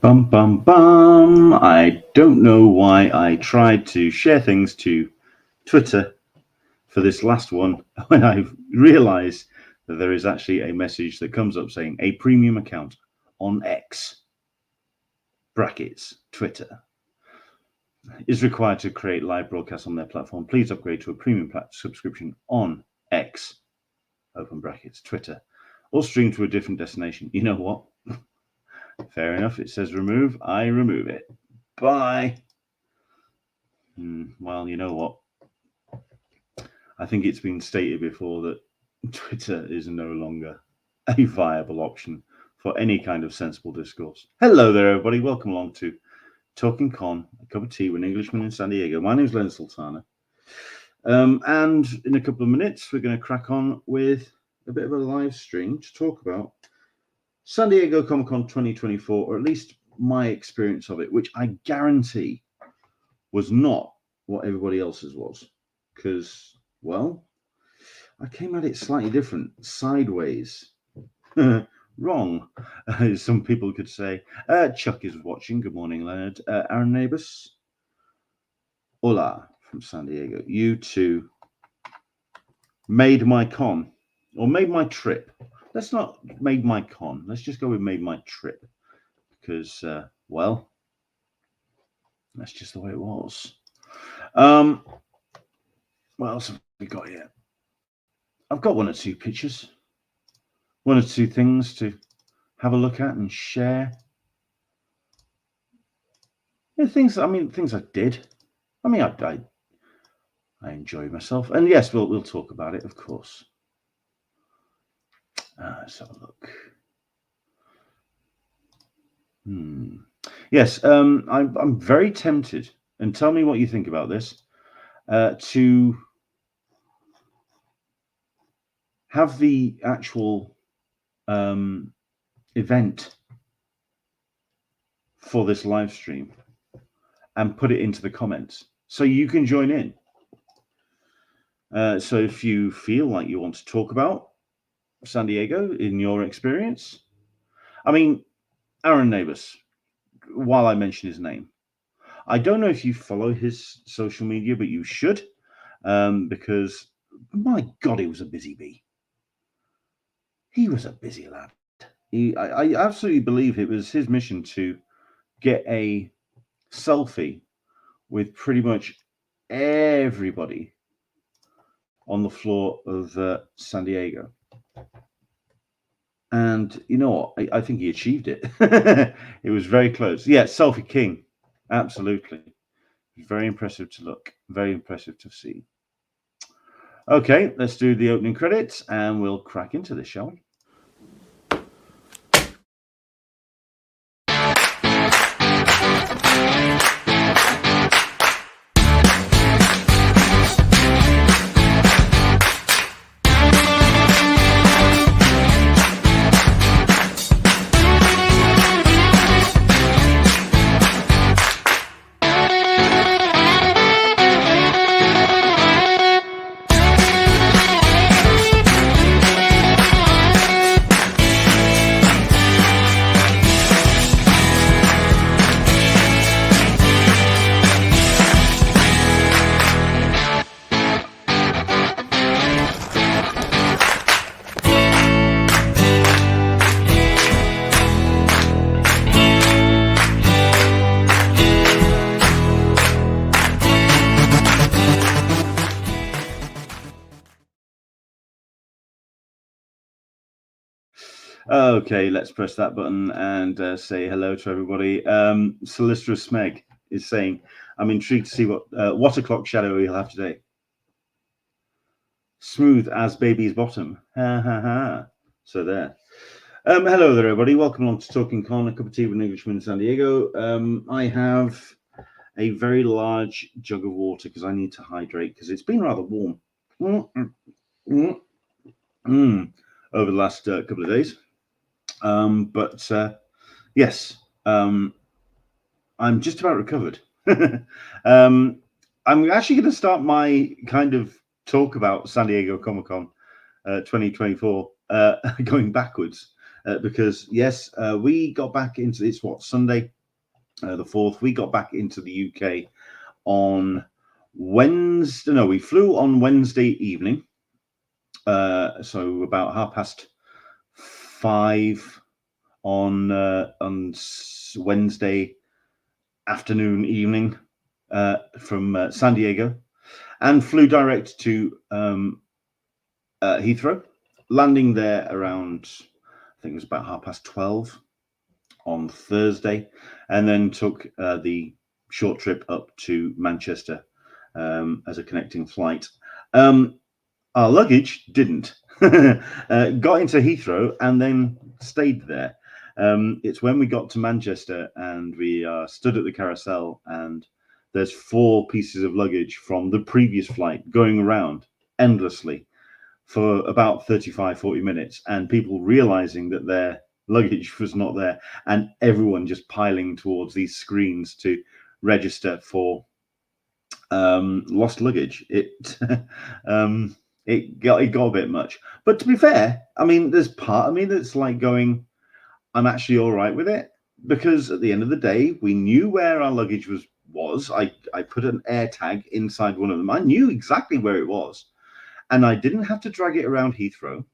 Bum, bum, bum. I don't know why I tried to share things to Twitter for this last one when I realized that there is actually a message that comes up saying a premium account on X brackets Twitter is required to create live broadcasts on their platform. Please upgrade to a premium subscription on X open brackets Twitter or stream to a different destination. You know what? Fair enough. It says remove. I remove it. Bye. Well, you know what? I think it's been stated before that Twitter is no longer a viable option for any kind of sensible discourse. Hello there, everybody. Welcome along to Talkin Con, a cup of tea with an Englishman in San Diego. My name is Leonard Sultana. And in a couple of minutes, we're going to crack on with a bit of a live stream to talk about San Diego Comic-Con 2024, or at least my experience of it, which I guarantee was not what everybody else's was. Because, well, I came at it slightly different, sideways. Wrong. Some people could say. Chuck is watching. Good morning, Leonard. Aaron Neighbors. Hola from San Diego. You two made my con, or made my trip. Let's not made my con. Let's just go with made my trip. Because, well, that's just the way it was. What else have we got here? I've got one or two pictures, one or two things to have a look at and share. Yeah, things I did. I enjoyed myself, and yes, we'll talk about it, of course. Let's have a look. Yes, I'm very tempted, and tell me what you think about this. To have the actual event for this live stream and put it into the comments so you can join in. So if you feel like you want to talk about San Diego in your experience, I mean, Aaron Neighbors, while I mention his name, I don't know if you follow his social media, but you should, because my God, he was a busy bee. He was a busy lad. I absolutely believe it was his mission to get a selfie with pretty much everybody on the floor of San Diego. And you know what? I think he achieved it. It was very close. Yeah, selfie king. Absolutely. Very impressive to look. Very impressive to see. Okay, let's do the opening credits and we'll crack into this, shall we? Okay, let's press that button and say hello to everybody. Solicitor Smeg is saying, I'm intrigued to see what o'clock shadow we'll have today. Smooth as baby's bottom. Ha ha ha. So there. Hello there, everybody. Welcome along to Talkin Con, a cup of tea with an Englishman in San Diego. I have a very large jug of water because I need to hydrate because it's been rather warm over the last couple of days. Yes, I'm just about recovered. I'm actually going to start my kind of talk about San Diego Comic-Con 2024 going backwards because yes, we got back into it's what Sunday, the 4th. We got back into the UK on Wednesday. No, we flew on Wednesday evening. So about 5:30 on Wednesday afternoon, evening, from San Diego, and flew direct to Heathrow, landing there around, I think it was about 12:30 on Thursday, and then took the short trip up to Manchester as a connecting flight. Our luggage didn't. Got into Heathrow and then stayed there. It's when we got to Manchester and we stood at the carousel, and there's 4 pieces of luggage from the previous flight going around endlessly for about 35-40 minutes, and people realizing that their luggage was not there, and everyone just piling towards these screens to register for lost luggage. It got a bit much, but to be fair, I mean, there's part of me that's like going, I'm actually all right with it, because at the end of the day, we knew where our luggage was. I put an air tag inside one of them. I knew exactly where it was, and I didn't have to drag it around Heathrow.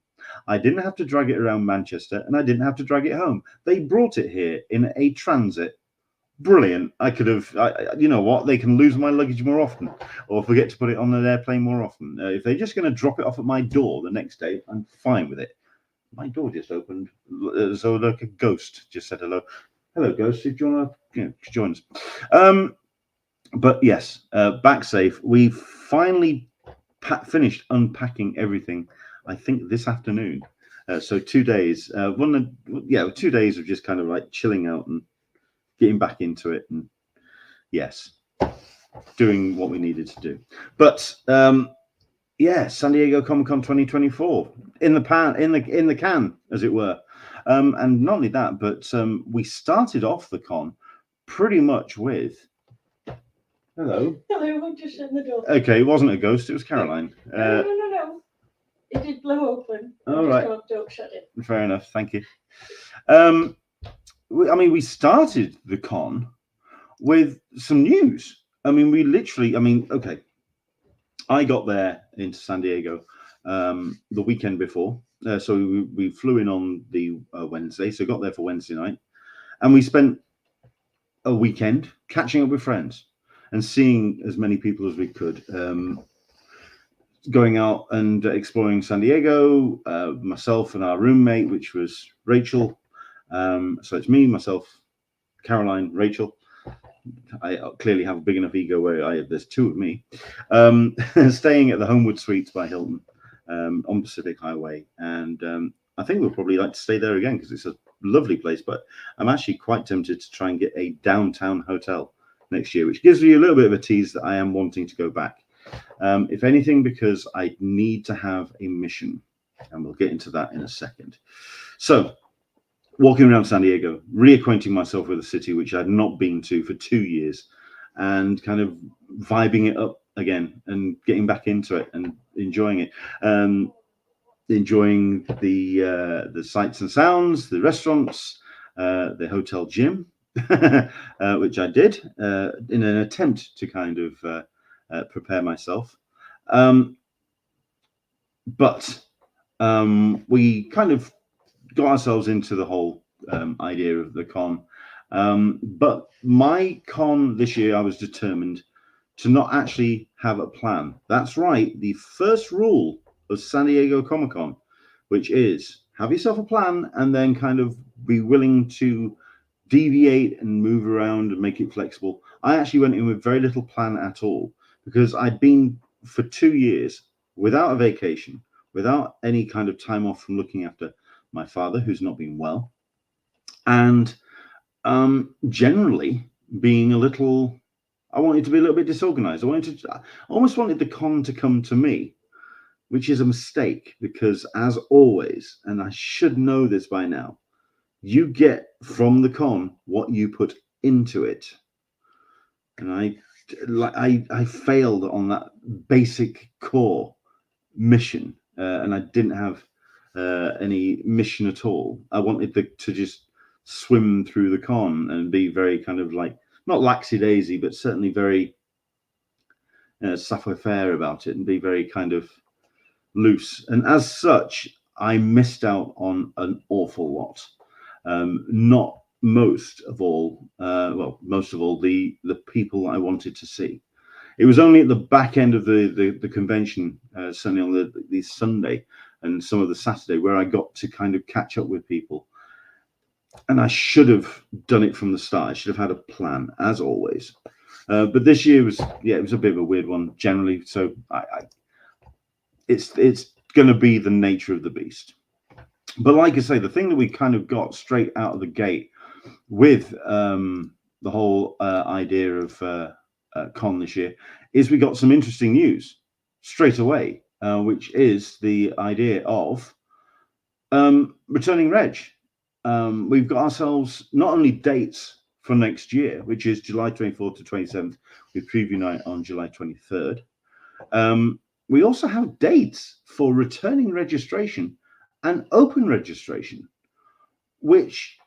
I didn't have to drag it around Manchester, and I didn't have to drag it home. They brought it here in a transit. Brilliant. I could have, you know what, they can lose my luggage more often, or forget to put it on an airplane more often. If they're just going to drop it off at my door the next day, I'm fine with it. My door just opened, so like a ghost just said hello. Hello, ghost. If you want to join us. But yes, back safe. We finally finished unpacking everything, I think, this afternoon. So 2 days, 2 days of just kind of like chilling out and getting back into it, and yes, doing what we needed to do. But San Diego Comic-Con 2024 in the can, as it were. And not only that, but we started off the con pretty much with hello. I'm just shutting the door. Okay, it wasn't a ghost, it was Caroline. No. It did blow open. All right. Don't shut it. Fair enough, thank you. We started the con with some news. Okay. I got there into San Diego the weekend before. So we flew in on the Wednesday, so got there for Wednesday night. And we spent a weekend catching up with friends and seeing as many people as we could. Going out and exploring San Diego, myself and our roommate, which was Rachel. So it's me, myself, Caroline, Rachel. I clearly have a big enough ego where there's 2 of me. Staying at the Homewood Suites by Hilton on Pacific Highway. And I think we'll probably like to stay there again because it's a lovely place. But I'm actually quite tempted to try and get a downtown hotel next year, which gives you a little bit of a tease that I am wanting to go back. If anything, because I need to have a mission, and we'll get into that in a second. So, walking around San Diego, reacquainting myself with a city which I'd not been to for 2 years, and kind of vibing it up again and getting back into it and enjoying it. Enjoying the sights and sounds, the restaurants, the hotel gym, which I did in an attempt to kind of prepare myself. But we kind of got ourselves into the whole idea of the con. But my con this year, I was determined to not actually have a plan. That's right. The first rule of San Diego Comic-Con, which is have yourself a plan and then kind of be willing to deviate and move around and make it flexible. I actually went in with very little plan at all because I'd been for 2 years without a vacation, without any kind of time off from looking after my father, who's not been well, and generally being a little, I wanted to be a little bit disorganized. I almost wanted the con to come to me, which is a mistake because, as always, and I should know this by now, you get from the con what you put into it. And I failed on that basic core mission, and I didn't have any mission at all. I wanted to just swim through the con and be very kind of like, not laxy-daisy, but certainly very savoir-faire about it, and be very kind of loose. And as such, I missed out on an awful lot. Not most of all, well, most of all, the people I wanted to see. It was only at the back end of the convention, certainly on the Sunday and some of the Saturday, where I got to kind of catch up with people. And I should have done it from the start. I should have had a plan, as always. But this year was, it was a bit of a weird one generally. So it's going to be the nature of the beast. But like I say, the thing that we kind of got straight out of the gate with the whole idea of con this year is we got some interesting news straight away, which is the idea of returning Reg. We've got ourselves not only dates for next year, which is July 24th to 27th, with preview night on July 23rd. We also have dates for returning registration and open registration, which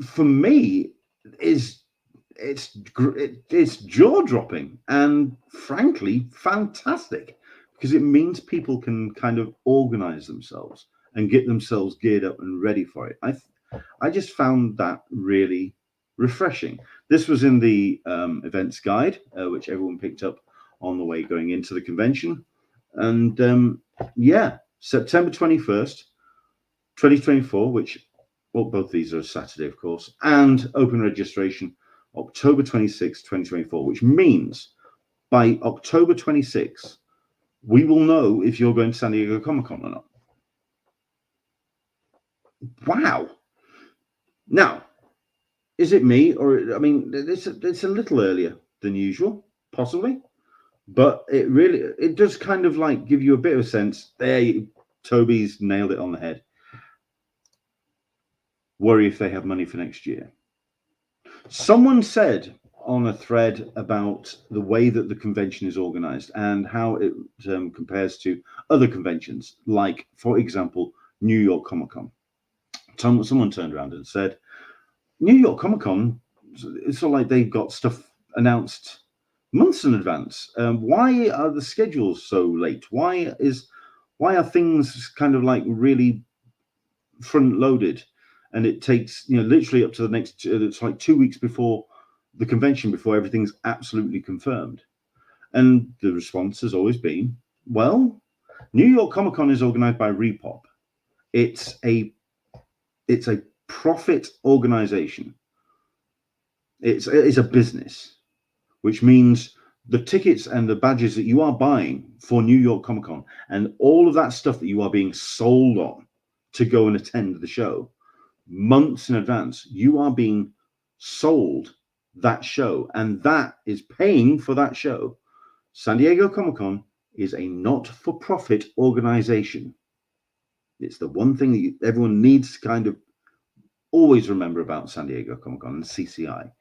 for me is it's jaw-dropping and frankly fantastic, because it means people can kind of organize themselves and get themselves geared up and ready for it. I just found that really refreshing. This was in the events guide, which everyone picked up on the way going into the convention. And yeah, September 21st, 2024, which, well, both these are Saturday, of course, and open registration October 26th, 2024, which means by October 26th, we will know if you're going to San Diego Comic-Con or not. Wow. Now, is it me, or, I mean, it's a little earlier than usual, possibly, but it does kind of like give you a bit of a sense. There, Toby's nailed it on the head. Worry if they have money for next year. Someone said on a thread about the way that the convention is organized and how it compares to other conventions, like, for example, New York Comic Con. Someone turned around and said, New York Comic Con, it's sort of like they've got stuff announced months in advance. Why are the schedules so late? Why are things kind of like really front loaded? And it takes, literally up to the next, it's like 2 weeks before the convention, before everything's absolutely confirmed. And the response has always been, well, New York Comic Con is organized by WRAPUP. It's a profit organization. It's a business, which means the tickets and the badges that you are buying for New York Comic Con and all of that stuff that you are being sold on to go and attend the show months in advance, you are being sold that show, and that is paying for that show. San Diego Comic-Con is a not-for-profit organization. It's the one thing that everyone needs to kind of always remember about San Diego Comic-Con and CCI.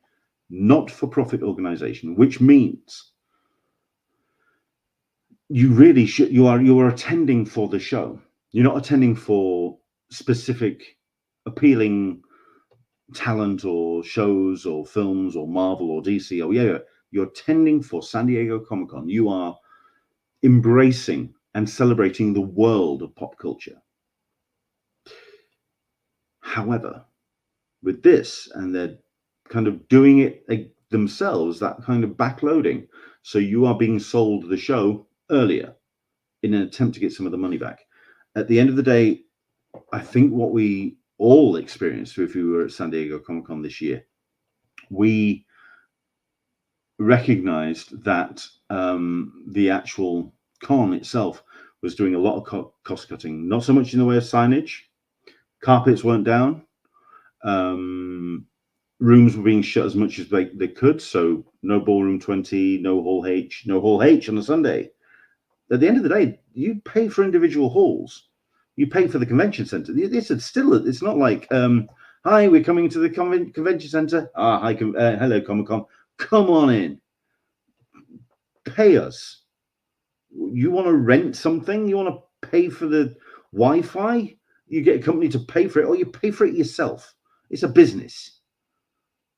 Not-for-profit organization, which means you really should, you are attending for the show. You're not attending for specific appealing talent or shows or films or Marvel or DC. Oh yeah, you're attending for San Diego Comic-Con. You are embracing and celebrating the world of pop culture. However, with this, and they're kind of doing it themselves, that kind of backloading, so you are being sold the show earlier in an attempt to get some of the money back. At the end of the day, I think what we all experienced if we were at San Diego Comic-Con this year, we recognized that the actual con itself was doing a lot of cost cutting, not so much in the way of signage. Carpets weren't down. Rooms were being shut as much as they could. So no Ballroom 20, no Hall H on a Sunday. At the end of the day, you pay for individual halls. You pay for the convention center. It's not like, hi, we're coming to the convention center. Hi, hello, Comic-Con. Come on in. Pay us. You want to rent something? You want to pay for the Wi-Fi? you get a company to pay for it, or you pay for it yourself. It's a business,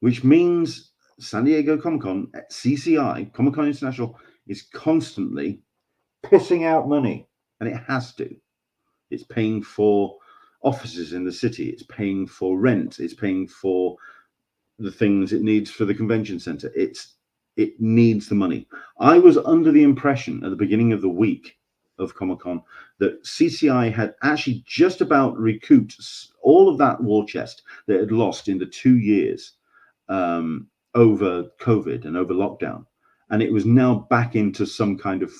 which means San Diego Comic-Con, CCI, Comic Con International, is constantly pissing out money, and it has to. It's paying for offices in the city. It's paying for rent. It's paying for the things it needs for the convention center. It needs the money. I was under the impression at the beginning of the week of Comic-Con that CCI had actually just about recouped all of that war chest that it had lost in the 2 years over COVID and over lockdown. And it was now back into some kind of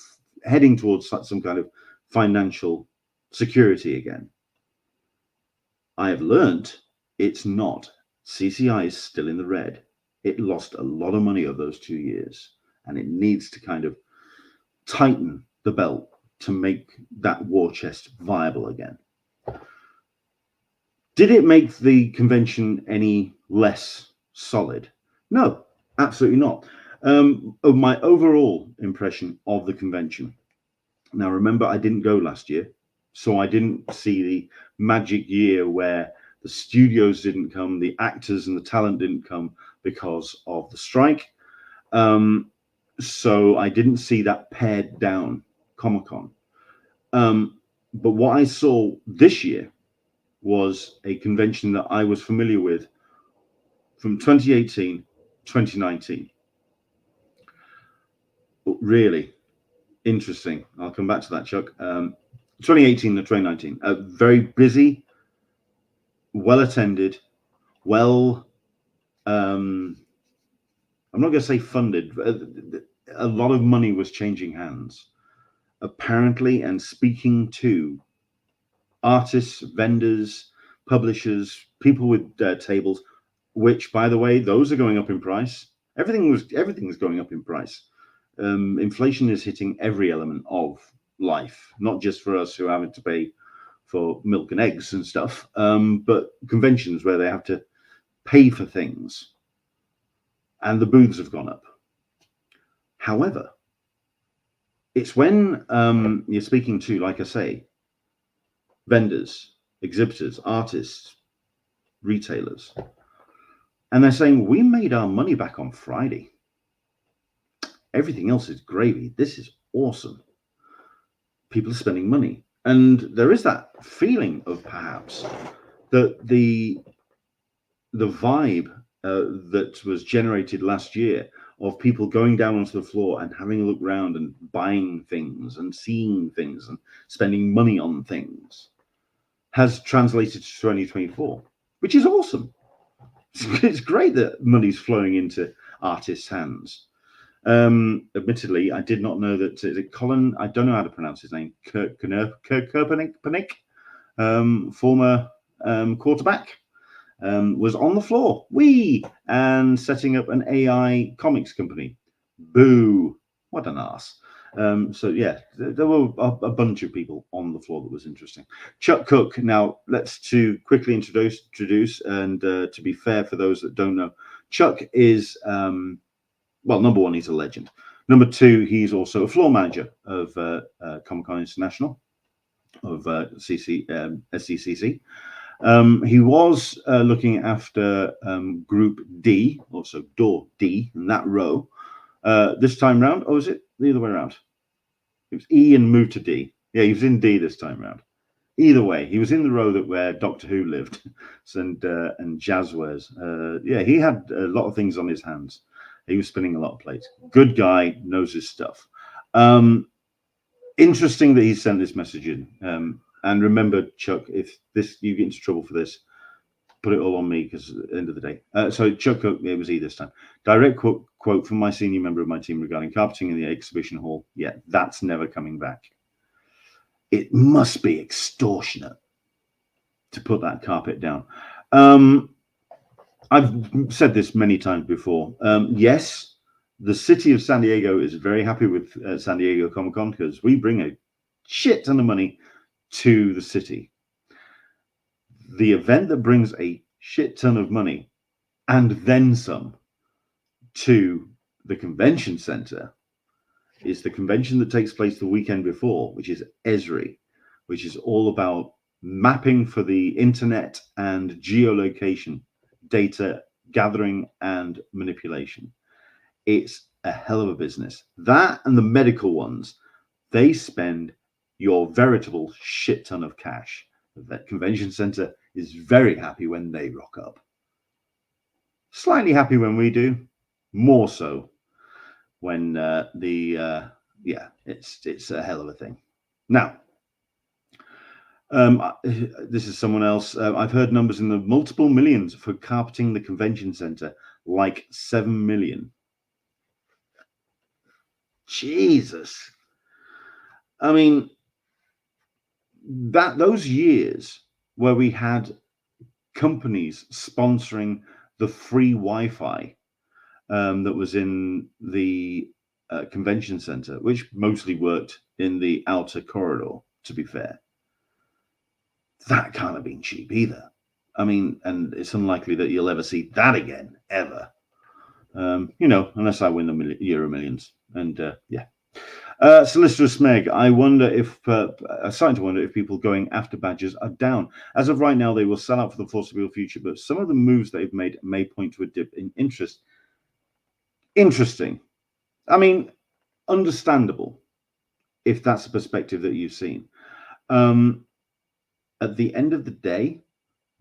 heading towards some kind of financial security again. I have learned it's not. CCI is still in the red. It lost a lot of money over those 2 years, and it needs to kind of tighten the belt to make that war chest viable again. Did it make the convention any less solid? No, absolutely not. Of my overall impression of the convention. Now, remember, I didn't go last year, so I didn't see the magic year where the studios didn't come, the actors and the talent didn't come because of the strike. So I didn't see that pared down Comic-Con. But what I saw this year was a convention that I was familiar with from 2018, 2019. Really interesting. I'll come back to that, Chuck. 2018 and 2019, very busy, well attended, well, I'm not going to say funded, but a lot of money was changing hands, apparently, and speaking to artists, vendors, publishers, people with tables, which, by the way, those are going up in price. Everything is going up in price. Inflation is hitting every element of life, not just for us who are having to pay for milk and eggs and stuff, but conventions where they have to pay for things, and the booths have gone up. However, it's when you're speaking to, like I say, vendors, exhibitors, artists, retailers, and they're saying, we made our money back on Friday. Everything else is gravy. This is awesome. People are spending money. And there is that feeling of perhaps that the vibe that was generated last year of people going down onto the floor and having a look around and buying things and seeing things and spending money on things has translated to 2024, which is awesome. It's great that money's flowing into artists' hands. Admittedly, I did not know that. Is it Colin? I don't know how to pronounce his name. Kaepernick, former quarterback, was on the floor, and setting up an AI comics company. Boo! What an ass. So yeah, there were a bunch of people on the floor that was interesting. Chuck Cook. Now let's quickly introduce, and to be fair for those that don't know, Chuck is. Well, number one, he's a legend. Number two, he's also a floor manager of Comic Con International, of SDCC. He was looking after Group D, also Door D, in that row. This time round, or was it the other way around? It was E and moved to D. Yeah, he was in D this time round. Either way, he was in the row where Doctor Who lived, and Jazzwares. Yeah, he had a lot of things on his hands. He was spinning a lot of plates. Good guy, knows his stuff. Interesting that he sent this message in. And remember, Chuck, if you get into trouble for this, put it all on me, because at the end of the day. So Chuck, it was E this time. Direct quote from my senior member of my team regarding carpeting in the exhibition hall. Yeah, that's never coming back. It must be extortionate to put that carpet down. I've said this many times before. Yes, the city of San Diego is very happy with San Diego Comic Con, because we bring a shit ton of money to the city. The event that brings a shit ton of money and then some to the convention center is the convention that takes place the weekend before, which is Esri, which is all about mapping for the internet and geolocation, data gathering and manipulation. It's a hell of a business. That and the medical ones, they spend your veritable shit ton of cash. That convention center is very happy when they rock up. Slightly happy when we do, more so when it's a hell of a thing. Now, this is someone else. I've heard numbers in the multiple millions for carpeting the convention center, like 7 million. Jesus. I mean, those years where we had companies sponsoring the free Wi-Fi that was in the convention center, which mostly worked in the outer corridor, to be fair. That can't have been cheap either. I mean, and it's unlikely that you'll ever see that again, ever. Unless I win the Euro Millions. And yeah. Solicitor Smeg, I wonder if, I'm starting to wonder if people going after badges are down. As of right now, they will sell out for the foreseeable future, but some of the moves they've made may point to a dip in interest. Interesting. I mean, understandable, if that's the perspective that you've seen. At the end of the day,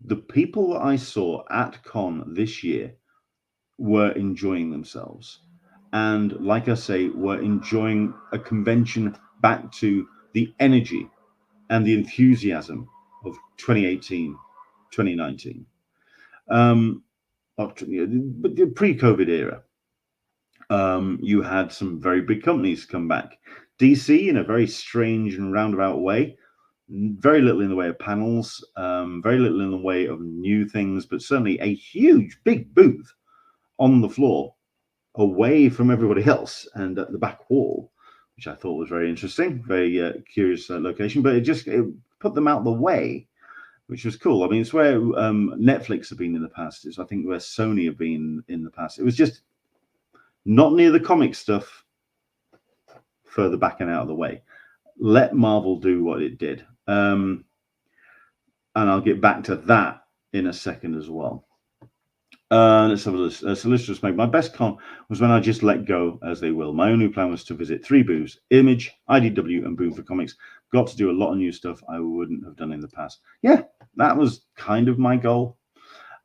the people that I saw at Con this year were enjoying themselves. And like I say, were enjoying a convention back to the energy and the enthusiasm of 2018, 2019. But the pre-COVID era. You had some very big companies come back. DC, in a very strange and roundabout way, very little in the way of panels, very little in the way of new things, but certainly a huge, big booth on the floor away from everybody else and at the back wall, which I thought was very interesting, very curious location, but it put them out of the way, which was cool. I mean, it's where Netflix have been in the past. It's, I think, where Sony have been in the past. It was just not near the comic stuff, further back and out of the way. Let Marvel do what it did. And I'll get back to that in a second as well. Let's have a list. Solicitors make my best con was when I just let go as they will. My only plan was to visit 3 booths: Image, IDW, and Boom for Comics. Got to do a lot of new stuff I wouldn't have done in the past. Yeah, that was kind of my goal.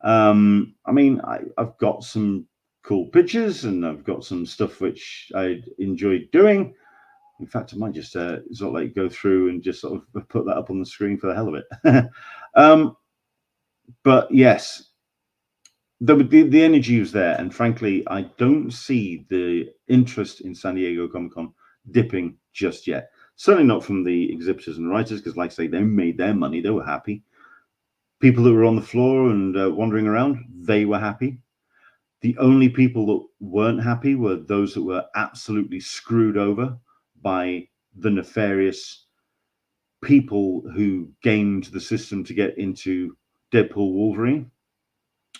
I mean, I've got some cool pictures and I've got some stuff which I enjoyed doing. In fact, I might just sort of like go through and just sort of put that up on the screen for the hell of it. But yes, the energy was there, and frankly, I don't see the interest in San Diego Comic-Con dipping just yet. Certainly not from the exhibitors and writers, because like I say, they made their money, they were happy. People that were on the floor and wandering around, they were happy. The only people that weren't happy were those that were absolutely screwed over by the nefarious people who gamed the system to get into Deadpool Wolverine,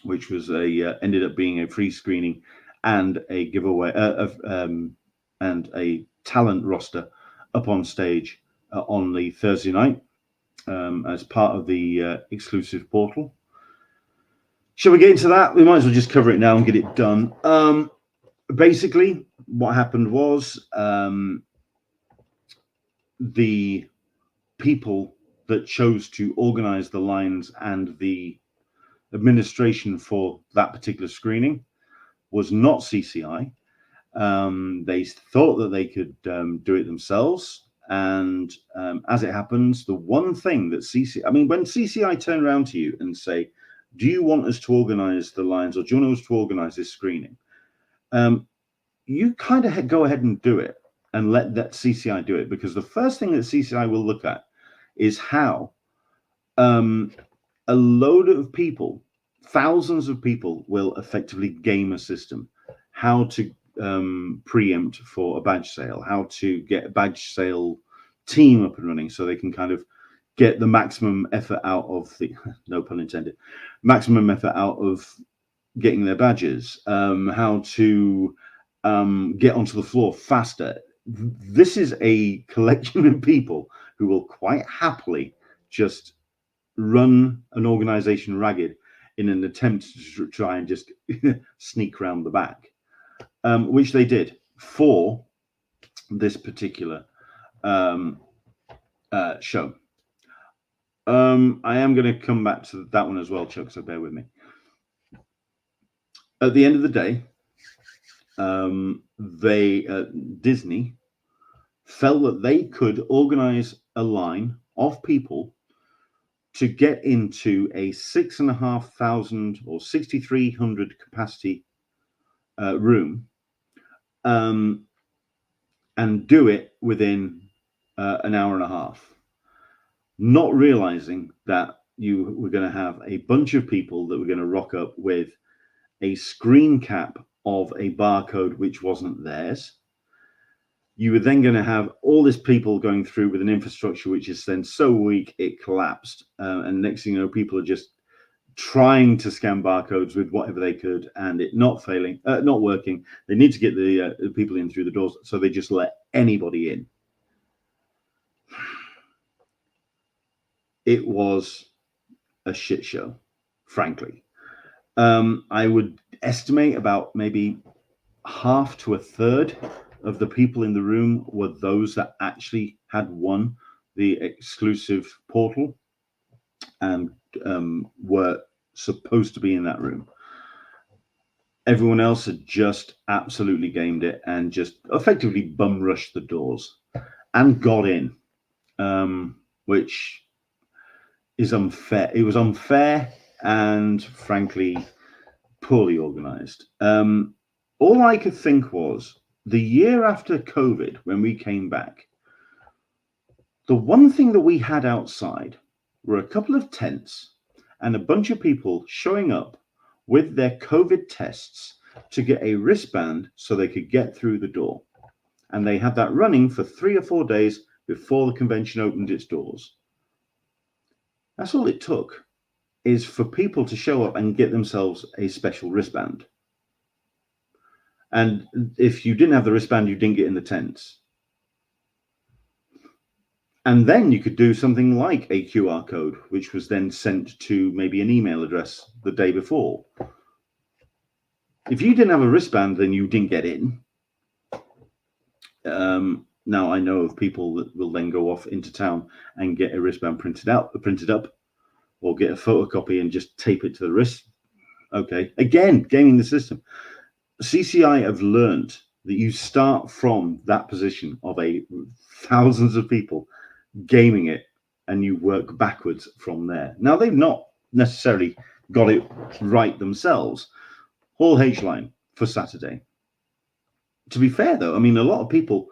which was ended up being a free screening and a giveaway and a talent roster up on stage on the Thursday night as part of the exclusive portal. Shall we get into that? We might as well just cover it now and get it done. Basically, what happened was the people that chose to organize the lines and the administration for that particular screening was not CCI. They thought that they could do it themselves. And as it happens, the one thing that when CCI turn around to you and say, do you want us to organize the lines, or do you want us to organize this screening? You kind of go ahead and do it and let that CCI do it, because the first thing that CCI will look at is how a load of people, thousands of people, will effectively game a system, how to preempt for a badge sale, how to get a badge sale team up and running so they can kind of get the maximum effort out of the, no pun intended, maximum effort out of getting their badges, how to get onto the floor faster. This is a collection of people who will quite happily just run an organization ragged in an attempt to try and just sneak around the back, which they did for this particular show. I am going to come back to that one as well, Chuck, so bear with me. At the end of the day, Disney felt that they could organize a line of people to get into a 6,500 or 6,300 capacity room, and do it within an hour and a half, not realizing that you were going to have a bunch of people that were going to rock up with a screen cap of a barcode which wasn't theirs. You were then going to have all these people going through with an infrastructure which is then so weak it collapsed, and next thing you know, people are just trying to scan barcodes with whatever they could, and it not working. They need to get the people in through the doors, so they just let anybody in. It was a shit show, frankly. I would estimate about maybe half to a third of the people in the room were those that actually had won the exclusive portal and were supposed to be in that room. Everyone else had just absolutely gamed it and just effectively bum rushed the doors and got in, which is unfair. It was unfair and frankly poorly organized. All I could think was, the year after COVID, when we came back, the one thing that we had outside were a couple of tents and a bunch of people showing up with their COVID tests to get a wristband so they could get through the door. And they had that running for 3 or 4 days before the convention opened its doors. That's all it took, is for people to show up and get themselves a special wristband. And if you didn't have the wristband, you didn't get in the tents. And then you could do something like a QR code, which was then sent to maybe an email address the day before. If you didn't have a wristband, then you didn't get in. Now I know of people that will then go off into town and get a wristband printed up, or get a photocopy and just tape it to the wrist. Okay, again, gaming the system. CCI have learned that you start from that position of thousands of people gaming it, and you work backwards from there. Now, they've not necessarily got it right themselves. Hall H line for Saturday. To be fair, though, I mean, a lot of people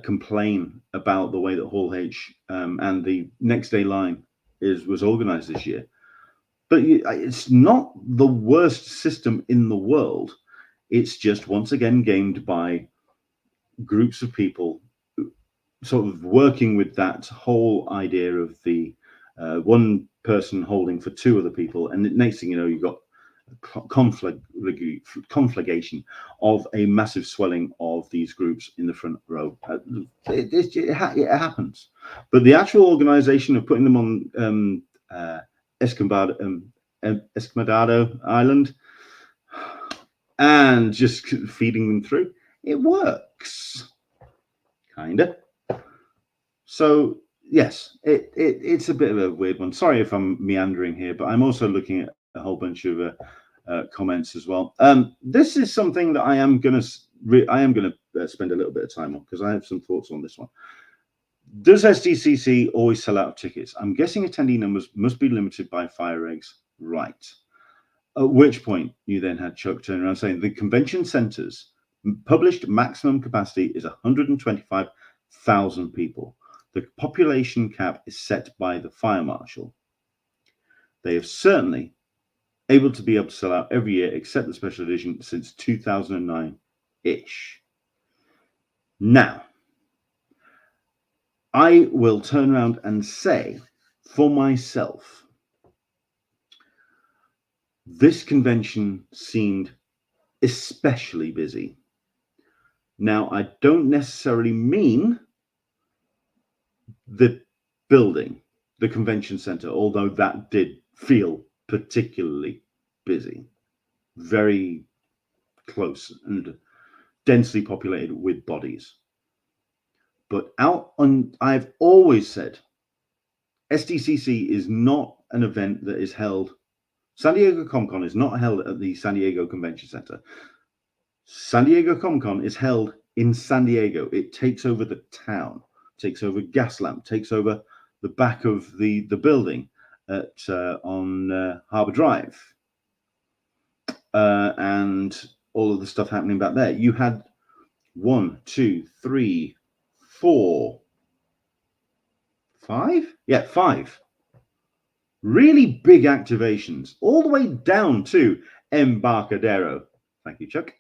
complain about the way that Hall H and the next day line was organized this year. But it's not the worst system in the world. It's just, once again, gamed by groups of people sort of working with that whole idea of the one person holding for 2 other people. And the next thing you know, you've got conflagration of a massive swelling of these groups in the front row. It happens. But the actual organization of putting them on Escamado Island and just feeding them through, it works, kind of. So yes, it's a bit of a weird one. Sorry if I'm meandering here, but I'm also looking at a whole bunch of comments as well. This is something that I am going to spend a little bit of time on, because I have some thoughts on this one. Does SDCC always sell out of tickets? I'm guessing attendee numbers must be limited by fire regs, right? At which point you then had Chuck turn around saying the convention center's published maximum capacity is 125,000 people. The population cap is set by the fire marshal. They have certainly able to sell out every year except the special edition since 2009-ish. Now, I will turn around and say, for myself, this convention seemed especially busy. Now, I don't necessarily mean the building. the convention center, although that did feel particularly busy, very close and densely populated with bodies. But I've always said SDCC is not an event that is held. San Diego Comic Con is not held at the San Diego Convention Center. San Diego Comic Con is held in San Diego. It takes over the town, takes over Gaslamp, takes over the back of the building on Harbor Drive, and all of the stuff happening back there. You had 1, 2, 3, 4, 5? Yeah, 5 really big activations, all the way down to Embarcadero. Thank you, Chuck.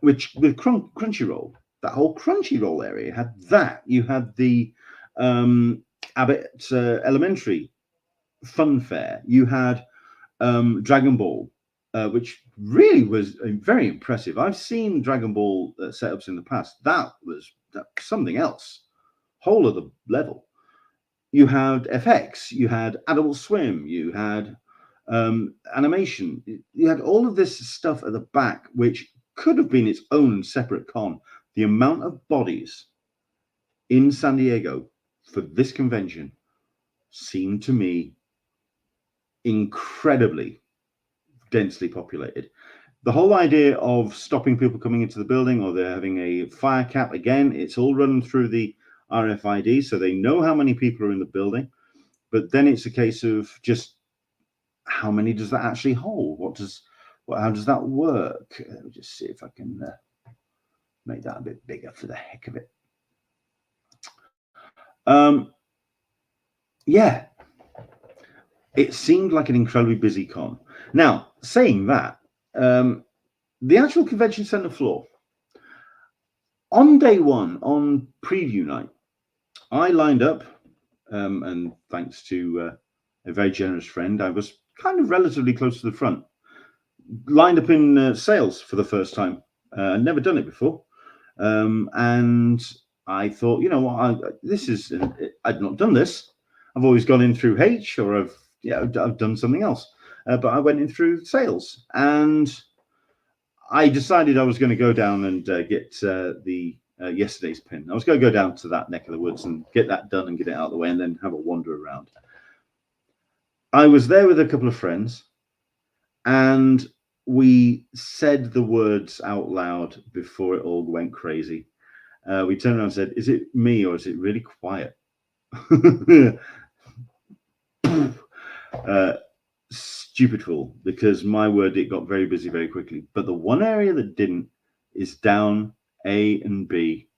Which with Crunchyroll, that whole Crunchyroll area had that. You had the Abbott Elementary Fun Fair. You had Dragon Ball, which really was very impressive. I've seen Dragon Ball setups in the past. That was something else, whole other level. You had FX, you had Adult Swim, you had animation. You had all of this stuff at the back, which could have been its own separate con. The amount of bodies in San Diego for this convention seemed to me incredibly densely populated. The whole idea of stopping people coming into the building, or they're having a fire cap, again, it's all run through the RFID, so they know how many people are in the building. But then it's a case of just how many does that actually hold? How does that work? Let me just see if I can make that a bit bigger for the heck of it. Yeah, it seemed like an incredibly busy con. Now, saying that, the actual convention center floor, on day one, on preview night, I lined up, and thanks to a very generous friend, I was kind of relatively close to the front, lined up in sales for the first time. I'd never done it before. And I thought, you know what, I'd not done this. I've always gone in through H, or I've done something else. But I went in through sales, and I decided I was going to go down and get the yesterday's pin. I was going to go down to that neck of the woods and get that done and get it out of the way, and then have a wander around. I was there with a couple of friends, and we said the words out loud before it all went crazy. We turned around and said, "Is it me, or is it really quiet?" Stupid fool, because my word, it got very busy very quickly. But the one area that didn't is down A and B.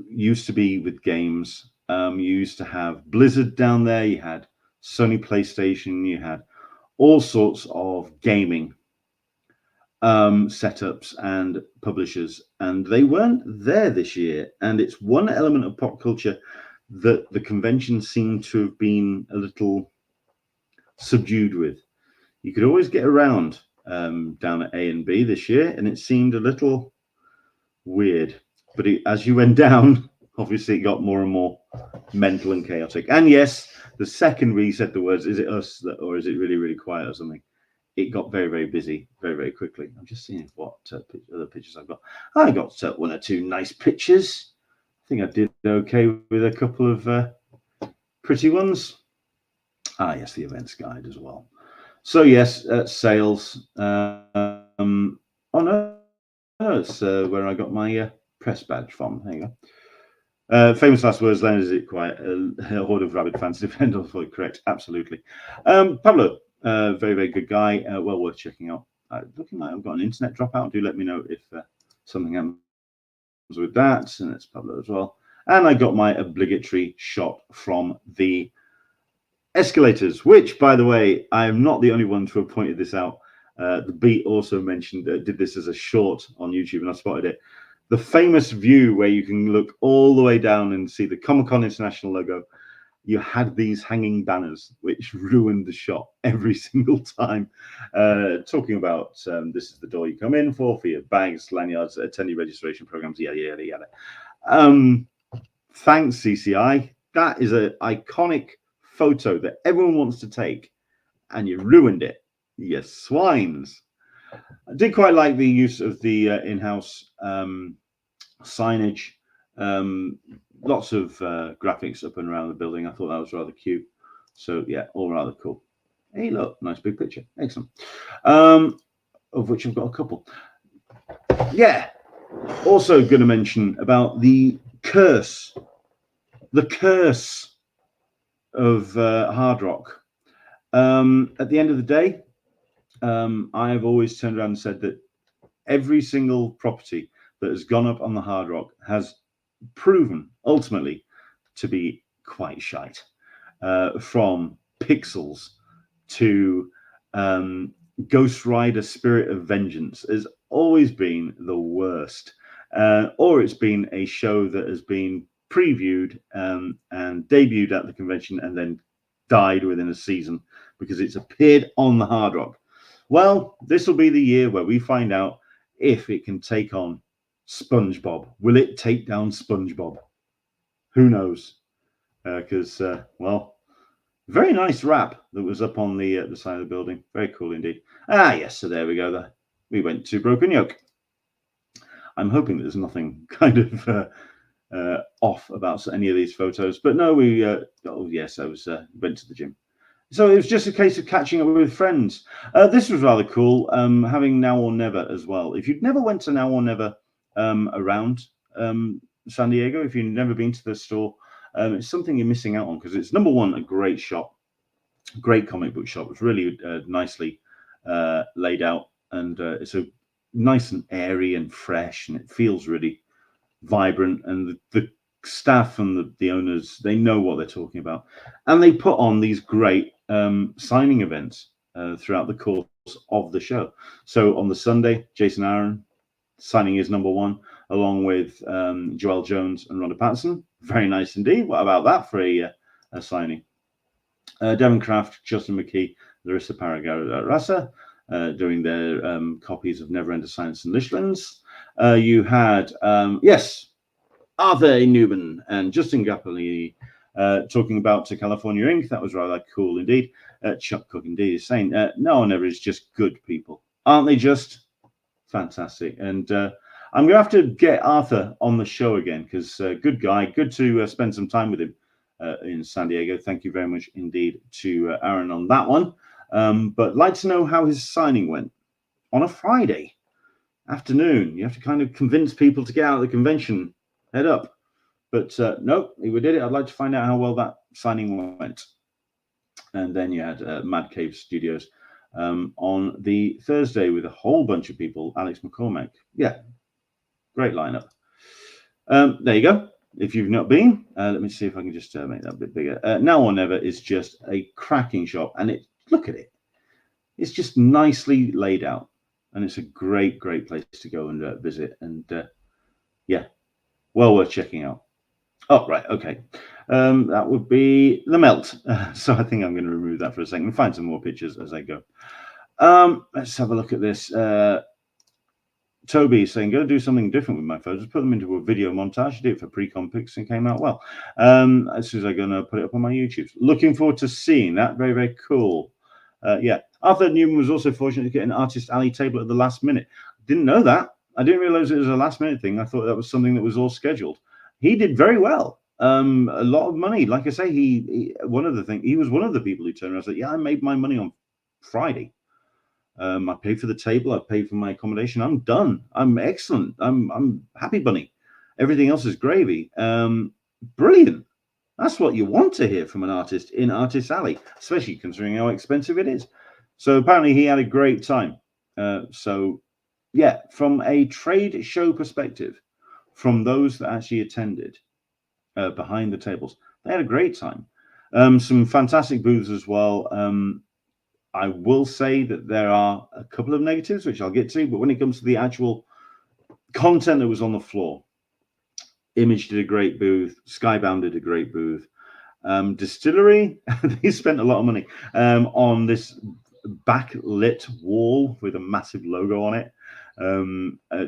Used to be with games. You used to have Blizzard down there. You had Sony PlayStation. You had all sorts of gaming setups and publishers, and they weren't there this year. And it's one element of pop culture that the convention seemed to have been a little subdued with. You could always get around down at A and B this year, and it seemed a little weird. But as you went down, obviously it got more and more mental and chaotic. And yes, the second we said the words, "Is it us, or is it really, really quiet," or something, it got very, very busy very, very quickly. I'm just seeing what other pictures I've got. I got 1 or 2 nice pictures. I think I did okay with a couple of pretty ones. Ah, yes, the events guide as well. So yes, sales. Oh no, it's where I got my press badge from. There you go. Famous last words, Leonard, is it quiet? A horde of rabid fans defend us for correct. Absolutely. Pablo, very, very good guy. Well worth checking out. Looking like I've got an internet dropout. Do let me know if something happens with that. And it's Pablo as well. And I got my obligatory shot from the escalators, which, by the way, I am not the only one to have pointed this out. The Beat also mentioned, did this as a short on YouTube, and I spotted it. The famous view where you can look all the way down and see the Comic Con International logo. You had these hanging banners, which ruined the shot every single time. Talking about this is the door you come in for your bags, lanyards, attendee registration programs, yada, yada, yada. Thanks, CCI. That is an iconic photo that everyone wants to take, and you ruined it. You swines. I did quite like the use of the in-house signage. Lots of graphics up and around the building. I thought that was rather cute. So yeah, all rather cool. Hey, look, nice big picture. Excellent. Of which I've got a couple. Yeah. Also going to mention about the curse of hard rock. At the end of the day, I have always turned around and said that every single property that has gone up on the hard rock has proven ultimately to be quite shite. From Pixels to Ghost Rider Spirit of Vengeance has always been the worst. Or it's been a show that has been previewed and debuted at the convention and then died within a season because it's appeared on the hard rock. Well, this will be the year where we find out if it can take on SpongeBob. Will it take down SpongeBob? Who knows? Because, well, very nice wrap that was up on the side of the building. Very cool indeed. Ah, yes, so there we go. We went to Broken Yoke. I'm hoping there's nothing kind of off about any of these photos. But no, we, oh, yes, I went to the gym. So it was just a case of catching up with friends. This was rather cool, having Now or Never as well. If you've never went to Now or Never around San Diego, if you've never been to the store, it's something you're missing out on because it's, number one, a great shop, great comic book shop. It's really nicely laid out, and it's a nice and airy and fresh, and it feels really vibrant. And the staff and the owners, they know what they're talking about, and they put on these great signing events throughout the course of the show. So on the Sunday, Jason Aaron signing his number one, along with Joelle Jones and Rhonda Patterson. Very nice indeed. What about that for a signing? Devon Kraft, Justin McKee, Larissa Paragarasa doing their copies of Neverender Science and Lishlands. You had, yes, Arthur A. Newman and Justin Gappoli talking about To California Inc. That was rather cool indeed. Chuck Cook indeed is saying, No One Ever is just good people. Aren't they just fantastic? And I'm going to have to get Arthur on the show again because good guy. Good to spend some time with him in San Diego. Thank you very much indeed to Aaron on that one. But like to know how his signing went on a Friday afternoon. You have to kind of convince people to get out of the convention, head up. But no, he did it. I'd like to find out how well that signing went. And then you had Mad Cave Studios on the Thursday with a whole bunch of people. Alex McCormack. Yeah, great lineup. There you go. If you've not been, let me see if I can just make that a bit bigger. Now or Never is just a cracking shop. And look at it. It's just nicely laid out. And it's a great, great place to go and visit. And yeah, well worth checking out. Oh, right. Okay. That would be The Melt. So I think I'm going to remove that for a second and find some more pictures as I go. Let's have a look at this. Toby saying, go do something different with my photos. Put them into a video montage. Did it for pre-con pics and came out well. As soon as I'm going to put it up on my YouTube. Looking forward to seeing that. Very, very cool. Yeah. Arthur Newman was also fortunate to get an Artist Alley table at the last minute. Didn't know that. I didn't realize it was a last minute thing. I thought that was something that was all scheduled. He did very well. A lot of money. Like I say, he was one of the people who turned around and said, yeah, I made my money on Friday. I paid for the table. I paid for my accommodation. I'm done. I'm excellent. I'm happy bunny. Everything else is gravy. Brilliant. That's what you want to hear from an artist in Artist Alley, especially considering how expensive it is. So apparently he had a great time. So yeah, from a trade show perspective, from those that actually attended behind the tables, they had a great time. Some fantastic booths as well. I will say that there are a couple of negatives, which I'll get to, but when it comes to the actual content that was on the floor, Image did a great booth, Skybound did a great booth. Distillery, they spent a lot of money on this backlit wall with a massive logo on it.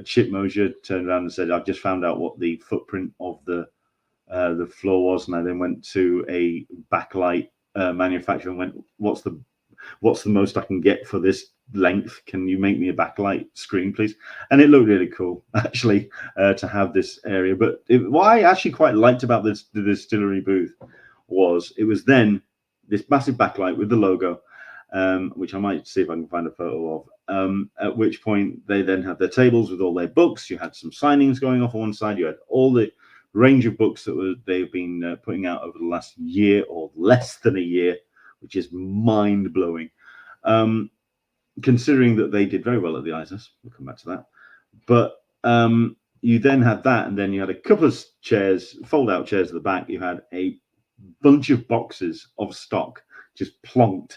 Chip Mosier turned around and said, I've just found out what the footprint of the the floor was, and I then went to a backlight manufacturer and went, what's the most I can get for this length? Can you make me a backlight screen, please? And it looked really cool, actually, to have this area. But what I actually quite liked about the distillery booth was it was then this massive backlight with the logo, which I might see if I can find a photo of, at which point they then had their tables with all their books. You had some signings going off on one side. You had all the range of books that they've been putting out over the last year or less than a year, which is mind-blowing, considering that they did very well at the ISIS. We'll come back to that. But you then had that, and then you had a couple of chairs, fold-out chairs at the back. You had a bunch of boxes of stock just plonked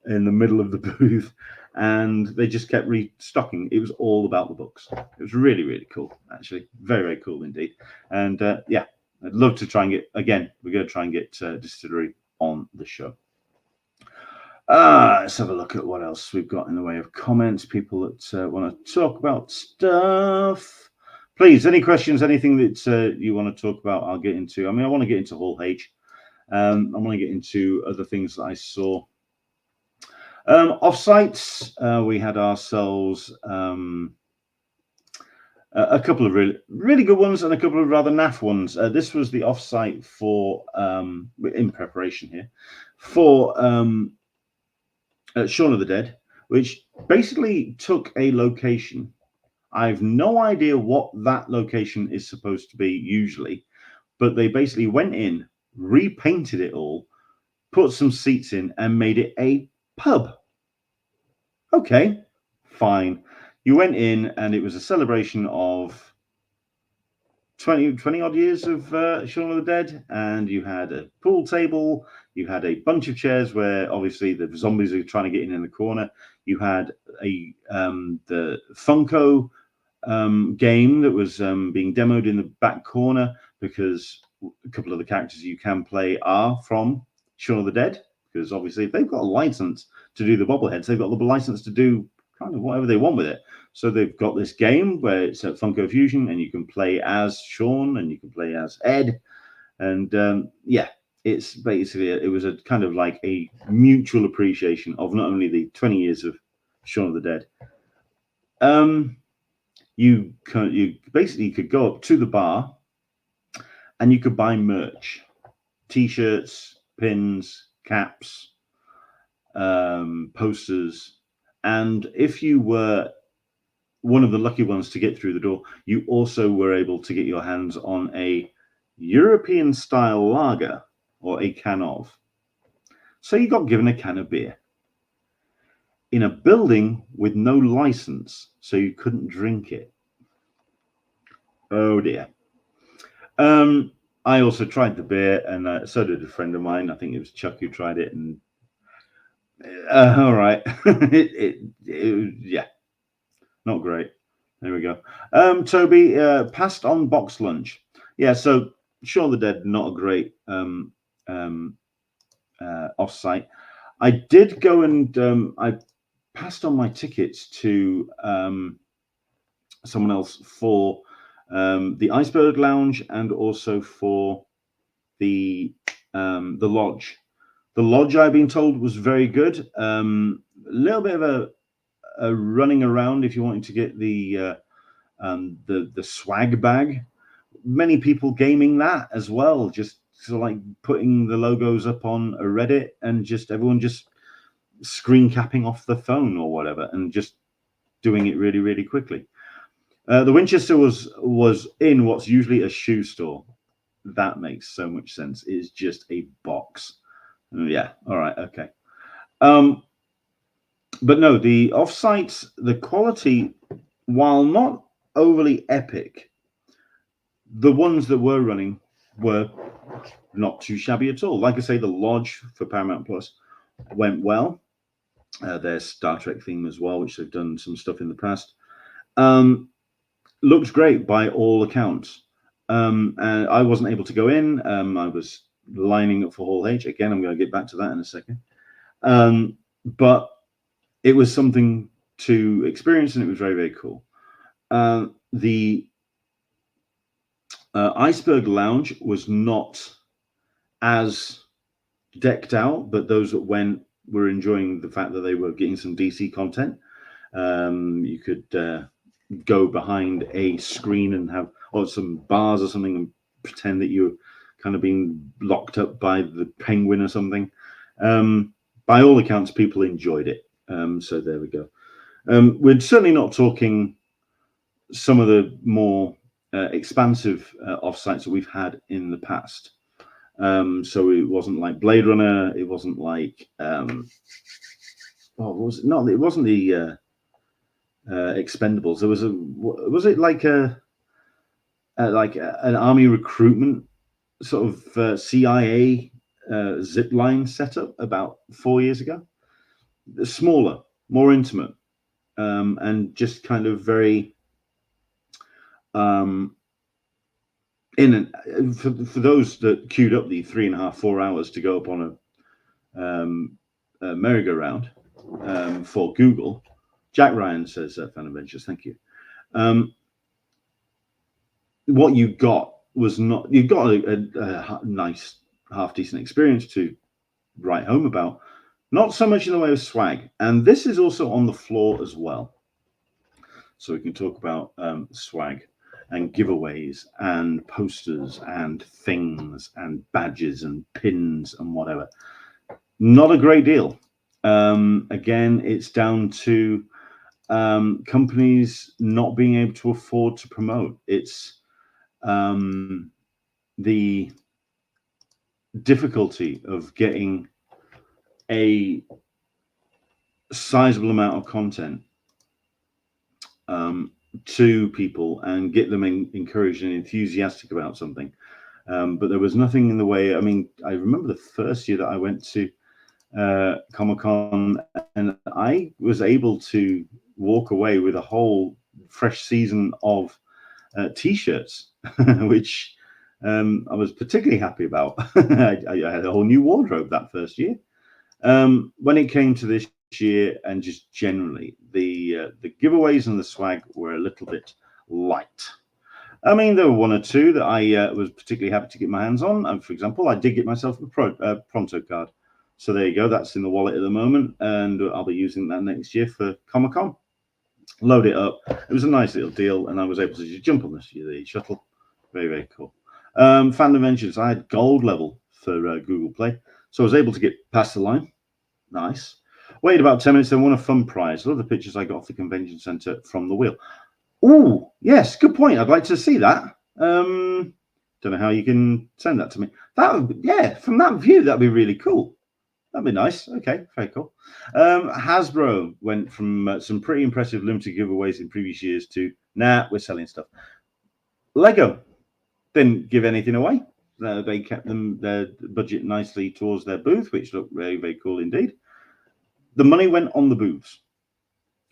in the middle of the booth, and they just kept restocking. It was all about the books. It was really, really cool, actually. Very, very cool indeed. And yeah, I'd love to try and get, again, we're going to try and get Distillery on the show. Let's have a look at what else we've got in the way of comments. People that want to talk about stuff. Please, any questions, anything that you want to talk about, I'll get into. I mean, I want to get into Hall H. I want to get into other things that I saw. Off-sites, we had ourselves a couple of really good ones and a couple of rather naff ones. This was the off-site for, in preparation here, for Shaun of the Dead, which basically took a location. I have no idea what that location is supposed to be usually, but they basically went in, repainted it all, put some seats in, and made it a pub. Okay, fine. You went in, and it was a celebration of 20 odd years of Shaun of the Dead, and you had a pool table, you had a bunch of chairs where obviously the zombies are trying to get in the corner. You had a the Funko game that was being demoed in the back corner, because a couple of the characters you can play are from Shaun of the Dead, because obviously if they've got a license to do the bobbleheads, they've got the license to do kind of whatever they want with it. So they've got this game where it's at Funko Fusion, and you can play as Shaun and you can play as Ed. And yeah, it's basically, it was a kind of like a mutual appreciation of not only the 20 years of Shaun of the Dead. You basically could go up to the bar and you could buy merch, t-shirts, pins, caps, posters. And if you were one of the lucky ones to get through the door, you also were able to get your hands on a European style lager, or a can of. So you got given a can of beer in a building with no license, so you couldn't drink it. Oh dear. I also tried the beer, and so did a friend of mine. I think it was Chuck who tried it, and all right. Yeah, not great. There we go. Toby, passed on box lunch. Yeah, so Shaun of the Dead, not a great off-site. I did go and I passed on my tickets to someone else for the Iceberg Lounge, and also for the lodge. The lodge, I've been told, was very good. A little bit of a running around if you wanted to get the swag bag. Many people gaming that as well, just sort of like putting the logos up on a Reddit, and just everyone just screen capping off the phone or whatever, and just doing it really, really quickly. The Winchester was in what's usually a shoe store. That makes so much sense. It's just a box. Yeah. All right. Okay. But no, the offsites, the quality, while not overly epic, the ones that were running were not too shabby at all. Like I say, the lodge for Paramount Plus went well. Their Star Trek theme as well, which they've done some stuff in the past. Looked great by all accounts. And I wasn't able to go in. I was lining up for Hall H. Again, I'm going to get back to that in a second. But it was something to experience, and it was very, very cool. The Iceberg Lounge was not as decked out, but those that went were enjoying the fact that they were getting some DC content. You could go behind a screen and have some bars or something and pretend that you're kind of being locked up by the penguin or something. By all accounts, people enjoyed it. So there we go. We're certainly not talking some of the more expansive offsites that we've had in the past. So it wasn't like Blade Runner. It wasn't like what was it? No, it wasn't the Expendables. There was it like an army recruitment sort of CIA zip line setup about 4 years ago? Smaller, more intimate, and just kind of very for those that queued up the 3.5, 4 hours to go up on a merry-go-round for Google. Jack Ryan says, Fan Adventures, thank you. What you got was not, you got a nice, half-decent experience to write home about. Not so much in the way of swag. And this is also on the floor as well. So we can talk about swag and giveaways and posters and things and badges and pins and whatever. Not a great deal. Again, it's down to companies not being able to afford to promote. It's the difficulty of getting a sizable amount of content to people and get them encouraged and enthusiastic about something. But there was nothing in the way. I mean, I remember the first year that I went to Comic-Con, and I was able to walk away with a whole fresh season of t-shirts, which I was particularly happy about. I had a whole new wardrobe that first year. When it came to this year, and just generally, the giveaways and the swag were a little bit light. I mean, there were one or two that I was particularly happy to get my hands on. And for example, I did get myself a Pronto card. So there you go. That's in the wallet at the moment, and I'll be using that next year for Comic-Con. Load it up. It was a nice little deal, and I was able to just jump on the shuttle. Very, very cool. Fan Adventures. I had gold level for Google Play, so I was able to get past the line. Nice. Wait about 10 minutes, then won a fun prize. Love the pictures I got off the convention center from the wheel. Oh, yes, good point. I'd like to see that. Don't know how you can send that to me. Yeah, from that view, that'd be really cool. That'd be nice. Okay, very cool. Hasbro went from some pretty impressive limited giveaways in previous years to, nah, we're selling stuff. Lego didn't give anything away. They kept their budget nicely towards their booth, which looked very, very cool indeed. The money went on the booths.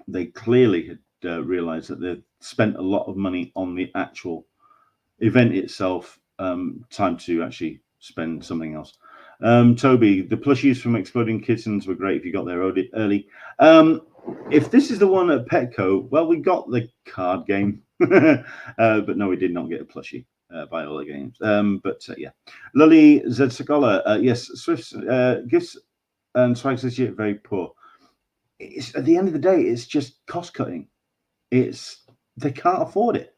They clearly had realized that they'd spent a lot of money on the actual event itself. Time to actually spend something else. Toby, the plushies from Exploding Kittens were great if you got there early. If this is the one at Petco, well, we got the card game, but no, we did not get a plushie by all the games. Yeah, Lully Z Segola, yes, Swift's gifts and swags this year very poor. It's, at the end of the day, it's just cost cutting. They can't afford it.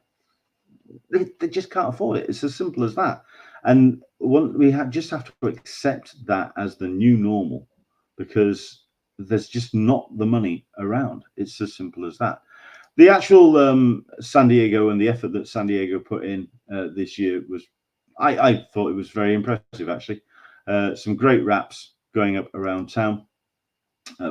They just can't afford it. It's as simple as that. And we just have to accept that as the new normal, because there's just not the money around. It's as simple as that. The actual San Diego and the effort that San Diego put in this year was, I thought it was very impressive, actually. Some great wraps going up around town.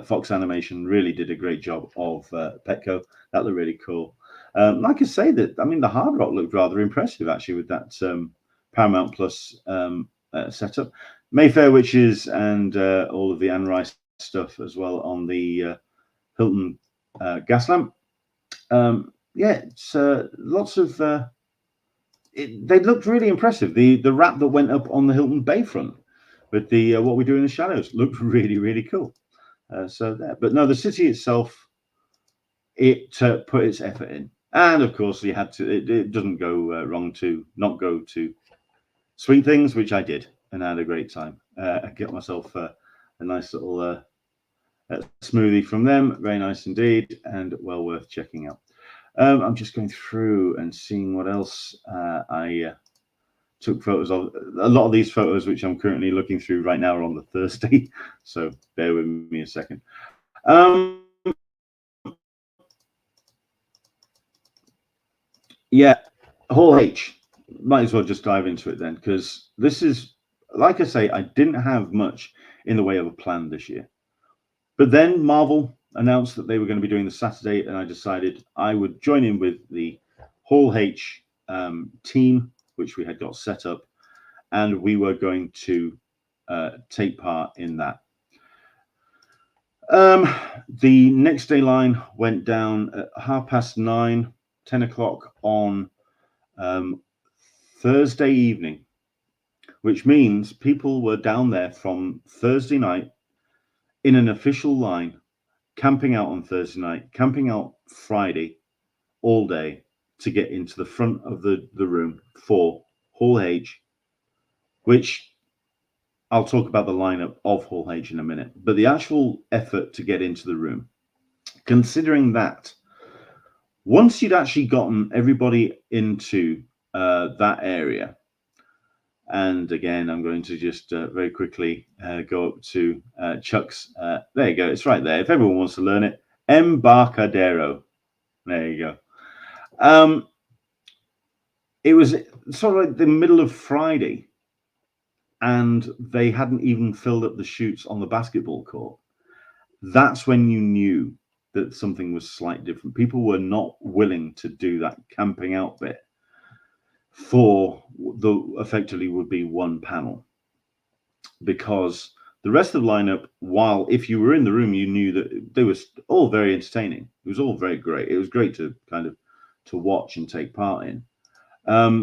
Fox Animation really did a great job of Petco. That looked really cool. Like I say, I mean, the Hard Rock looked rather impressive, actually, with that Paramount Plus setup. Mayfair Witches and all of the Anne Rice stuff as well on the Hilton gas lamp. Yeah, it's lots of. They looked really impressive. The wrap that went up on the Hilton Bayfront with the What We Do in the Shadows looked really, really cool. So there, but no, the city itself, it put its effort in. And of course, you had to. It doesn't go wrong to not go to Sweet Things, which I did, and I had a great time. I got myself a nice little smoothie from them. Very nice indeed, and well worth checking out. I'm just going through and seeing what else I took photos of. A lot of these photos, which I'm currently looking through right now, are on the Thursday, so bear with me a second. Yeah, Hall H. Might as well just dive into it then, because this is, like I say, I didn't have much in the way of a plan this year. But then Marvel announced that they were going to be doing the Saturday, and I decided I would join in with the Hall H team, which we had got set up, and we were going to take part in that. The next day line went down at 9:30, 10 o'clock on Thursday evening, which means people were down there from Thursday night in an official line, camping out on Thursday night, camping out Friday all day to get into the front of the room for Hall H, which I'll talk about the lineup of Hall H in a minute. But the actual effort to get into the room, considering that once you'd actually gotten everybody into that area, and again, I'm going to just very quickly go up to Chuck's. There you go. It's right there. If everyone wants to learn it, Embarcadero. There you go. It was sort of like the middle of Friday, and they hadn't even filled up the chutes on the basketball court. That's when you knew that something was slightly different. People were not willing to do that camping out bit for the effectively would be one panel, because the rest of the lineup, while if you were in the room, you knew that they were all very entertaining. It was all very great. It was great to kind of to watch and take part in.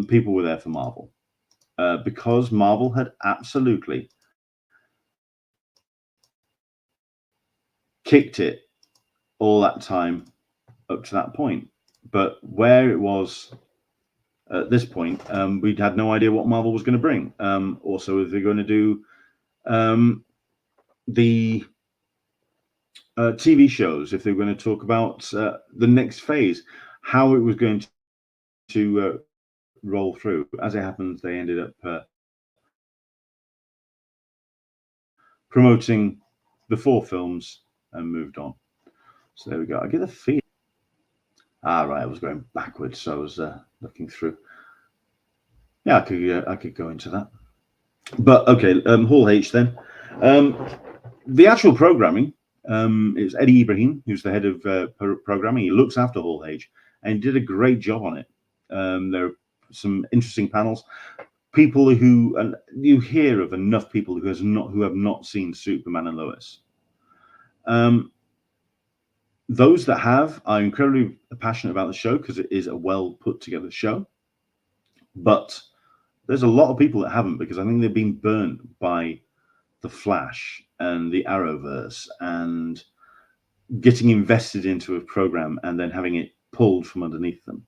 People were there for Marvel because Marvel had absolutely kicked it all that time up to that point. But where it was at this point, we'd had no idea what Marvel was going to bring. Also, if they're going to do the TV shows, if they were going to talk about the next phase, how it was going to roll through. As it happens, they ended up promoting the 4 films and moved on. So there we go. I get the feel. Right, I was going backwards, so I was looking through. Yeah, I could go into that. But okay, Hall H then. The actual programming is Eddie Ibrahim, who's the head of programming. He looks after Hall H, and he did a great job on it. There are some interesting panels. People who, and you hear of enough people who have not seen Superman and Lois. Those that have are incredibly passionate about the show because it is a well put together show. But there's a lot of people that haven't, because I think they've been burnt by the Flash and the Arrowverse and getting invested into a program and then having it pulled from underneath them.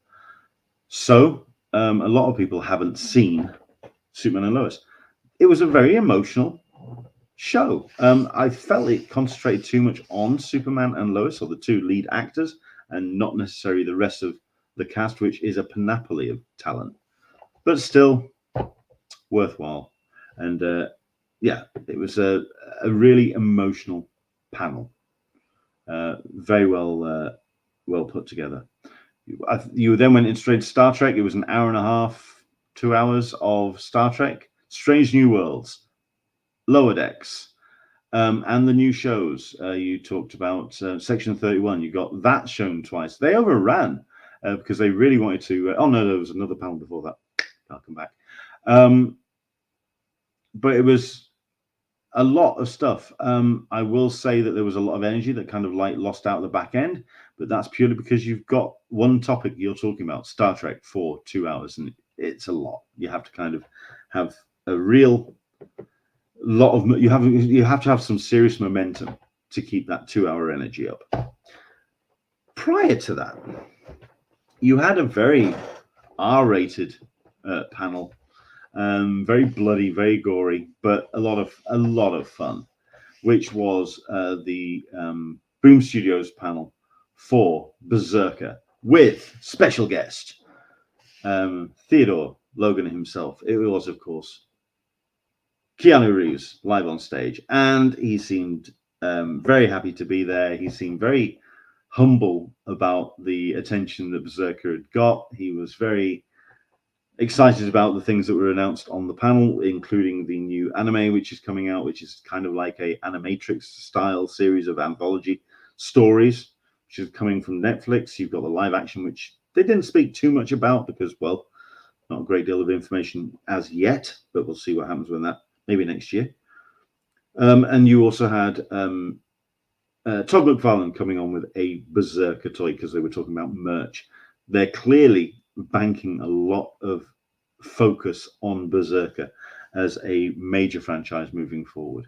So a lot of people haven't seen Superman and Lois. It was a very emotional show. I felt it concentrated too much on Superman and Lois, or the 2 lead actors, and not necessarily the rest of the cast, which is a panoply of talent, but still worthwhile. And yeah, it was a really emotional panel. Very well put together. You then went in straight to Star Trek. It was an hour and a half, 2 hours of Star Trek, Strange New Worlds, Lower Decks, and the new shows. You talked about Section 31. You got that shown twice. They overran because they really wanted to. Oh no, there was another panel before that. I'll come back. But it was a lot of stuff. I will say that there was a lot of energy that kind of like lost out the back end, but that's purely because you've got one topic you're talking about, Star Trek, for 2 hours, and it's a lot. You have to kind of have a real lot of, you have to have some serious momentum to keep that 2 hour energy up. Prior to that, you had a very R-rated panel, very bloody, very gory, but a lot of fun, which was the Boom Studios panel for Berserker with special guest Theodore Logan himself. It was, of course, Keanu Reeves live on stage, and he seemed very happy to be there. He seemed very humble about the attention that Berserker had got. He was very excited about the things that were announced on the panel, including the new anime which is coming out, which is kind of like a Animatrix style series of anthology stories, which is coming from Netflix. You've got the live action, which they didn't speak too much about because, well, not a great deal of information as yet, but we'll see what happens with that maybe next year. And you also had Todd McFarlane coming on with a Berserker toy because they were talking about merch. They're clearly banking a lot of focus on Berserker as a major franchise moving forward.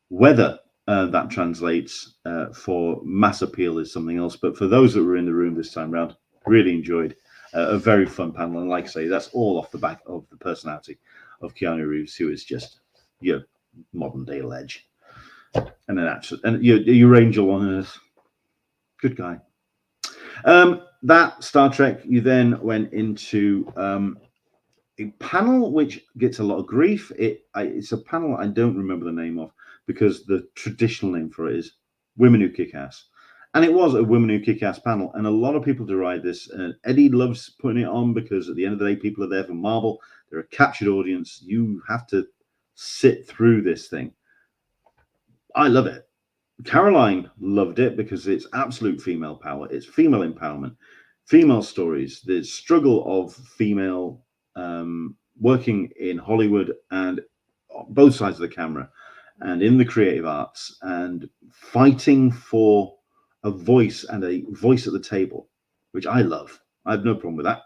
Whether that translates for mass appeal is something else, but for those that were in the room this time round, really enjoyed a very fun panel. And like I say, that's all off the back of the personality of Keanu Reeves, who is just your modern day ledge and an absolute, and your angel on earth. Good guy. That Star Trek, you then went into a panel which gets a lot of grief. It's a panel I don't remember the name of because the traditional name for it is Women Who Kick Ass. And it was a Women Who Kick Ass panel. And a lot of people deride this. Eddie loves putting it on because at the end of the day, people are there for Marvel. They're a captured audience. You have to sit through this thing. I love it. Caroline loved it because it's absolute female power. It's female empowerment, female stories, the struggle of female working in Hollywood and both sides of the camera and in the creative arts and fighting for a voice and a voice at the table, which I love. I have no problem with that,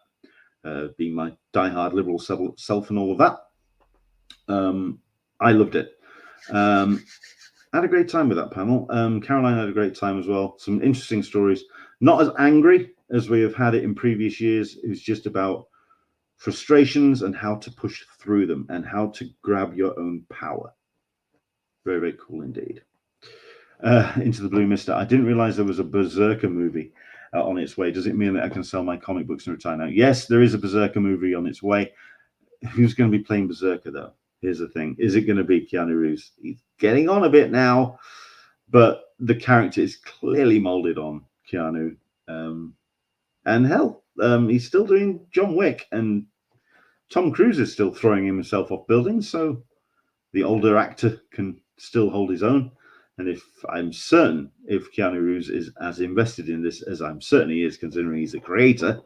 being my diehard liberal self and all of that. I loved it. I had a great time with that panel. Caroline had a great time as well. Some interesting stories. Not as angry as we have had it in previous years. It was just about frustrations and how to push through them and how to grab your own power. Very, very cool indeed. Into the Blue Mister. I didn't realize there was a Berserker movie on its way. Does it mean that I can sell my comic books and retire now? Yes, there is a Berserker movie on its way. Who's going to be playing Berserker, though? Here's the thing. Is it going to be Keanu Reeves? He's getting on a bit now, but the character is clearly molded on Keanu. And hell, he's still doing John Wick, and Tom Cruise is still throwing himself off buildings, so the older actor can still hold his own. And if Keanu Reeves is as invested in this as I'm certain he is, considering he's a creator,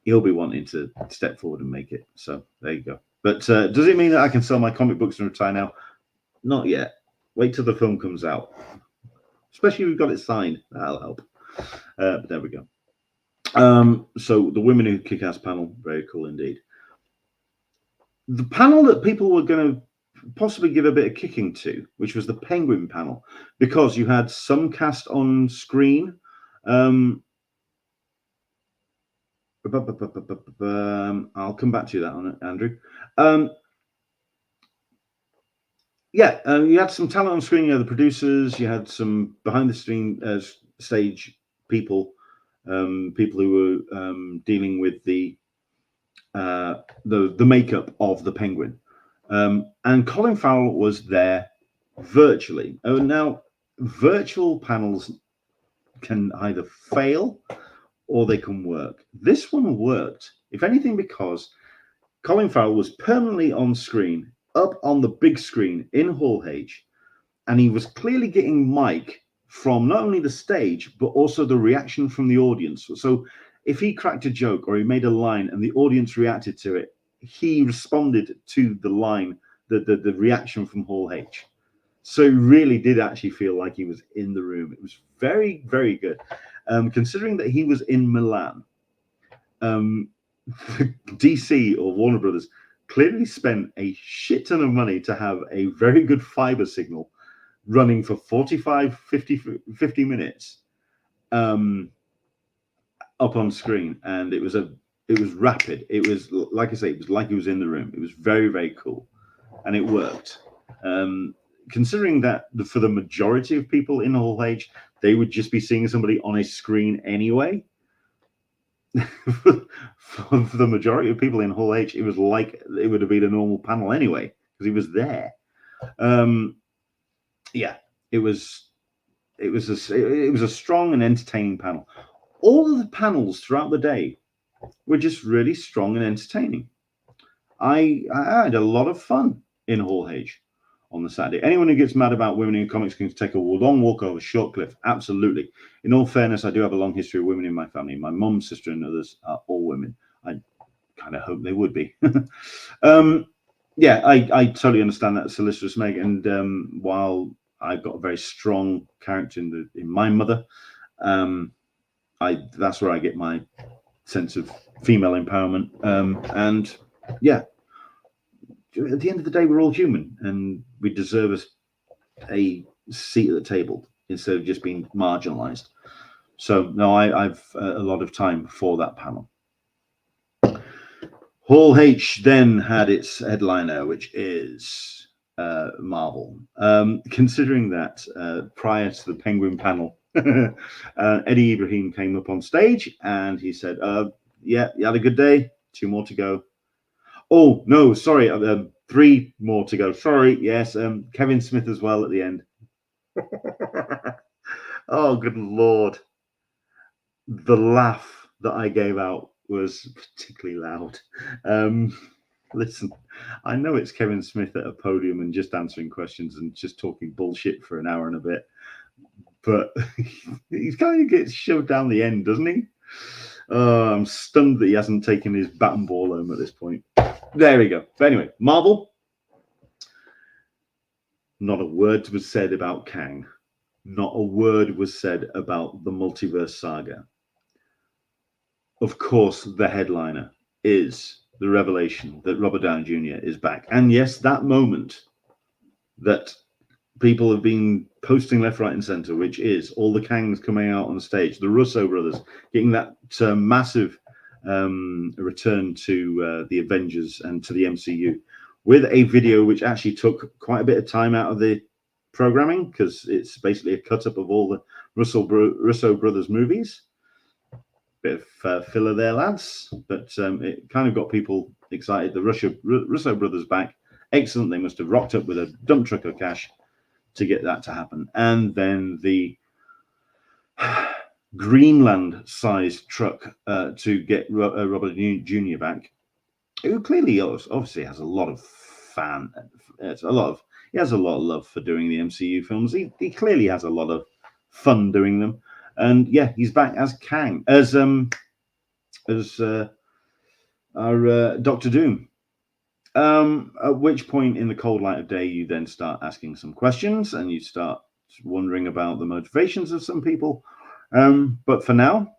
he'll be wanting to step forward and make it. So there you go. But does it mean that I can sell my comic books and retire now? Not yet. Wait till the film comes out. Especially if we've got it signed. That'll help. But there we go. So the Women Who Kick Ass panel, very cool indeed. The panel that people were going to possibly give a bit of kicking to, which was the Penguin panel, because you had some cast on screen. I'll come back to you that on it, Andrew. You had some talent on screen. You had the producers. You had some behind the stage people, people who were dealing with the makeup of the Penguin. And Colin Farrell was there virtually. Oh, now virtual panels can either fail or they can work. This one worked, if anything, because Colin Farrell was permanently on screen, up on the big screen in Hall H, and he was clearly getting mic from not only the stage, but also the reaction from the audience. So if he cracked a joke or he made a line and the audience reacted to it, he responded to the line, the reaction from Hall H. So it really did actually feel like he was in the room. It was very, very good. Considering that he was in Milan, DC or Warner Brothers clearly spent a shit ton of money to have a very good fiber signal running for 45, 50 minutes. And up on screen, and it was rapid. It was, like I say, it was like he was in the room. It was very, very cool, and it worked. Considering that for the majority of people in Hall H, they would just be seeing somebody on a screen anyway. For the majority of people in Hall H, it was like it would have been a normal panel anyway, because he was there. Yeah, it was a strong and entertaining panel. All of the panels throughout the day were just really strong and entertaining. I had a lot of fun in Hall H on the Saturday. Anyone who gets mad about women in comics can take a long walk over a short cliff. Absolutely. In all fairness, I do have a long history of women in my family. My mum's sister and others are all women. I kind of hope they would be. Yeah, I totally understand that, Solicitor's Meg. And while I've got a very strong character in my mother, that's where I get my sense of female empowerment. And yeah, at the end of the day, we're all human, and we deserve a seat at the table instead of just being marginalized. So no, I've a lot of time for that panel. Hall H then had its headliner, which is Marvel. Considering that prior to the Penguin panel, Eddie Ibrahim came up on stage and he said, yeah, you had a good day, 2 more to go. Oh, no, sorry, 3 more to go. Sorry, yes, Kevin Smith as well at the end. Oh, good Lord. The laugh that I gave out was particularly loud. Listen, I know it's Kevin Smith at a podium and just answering questions and just talking bullshit for an hour and a bit, but he kind of gets shoved down the end, doesn't he? I'm stunned that he hasn't taken his bat and ball home at this point. There we go. But anyway, Marvel. Not a word was said about Kang. Not a word was said about the multiverse saga. Of course, the headliner is the revelation that Robert Downey Jr. is back. And yes, that moment that people have been posting left, right, and center, which is all the Kangs coming out on stage, the Russo brothers getting that massive return to the Avengers and to the MCU with a video which actually took quite a bit of time out of the programming, because it's basically a cut up of all the Russo brothers movies. Bit of filler there, lads, but it kind of got people excited. The Russo brothers back. Excellent. They must have rocked up with a dump truck of cash to get that to happen. And then the Greenland-sized truck to get Robert Jr. back, who clearly obviously has a lot of he has a lot of love for doing the MCU films. He clearly has a lot of fun doing them. And yeah, he's back as Kang, as our Doctor Doom. At which point, in the cold light of day, you then start asking some questions and you start wondering about the motivations of some people. But for now,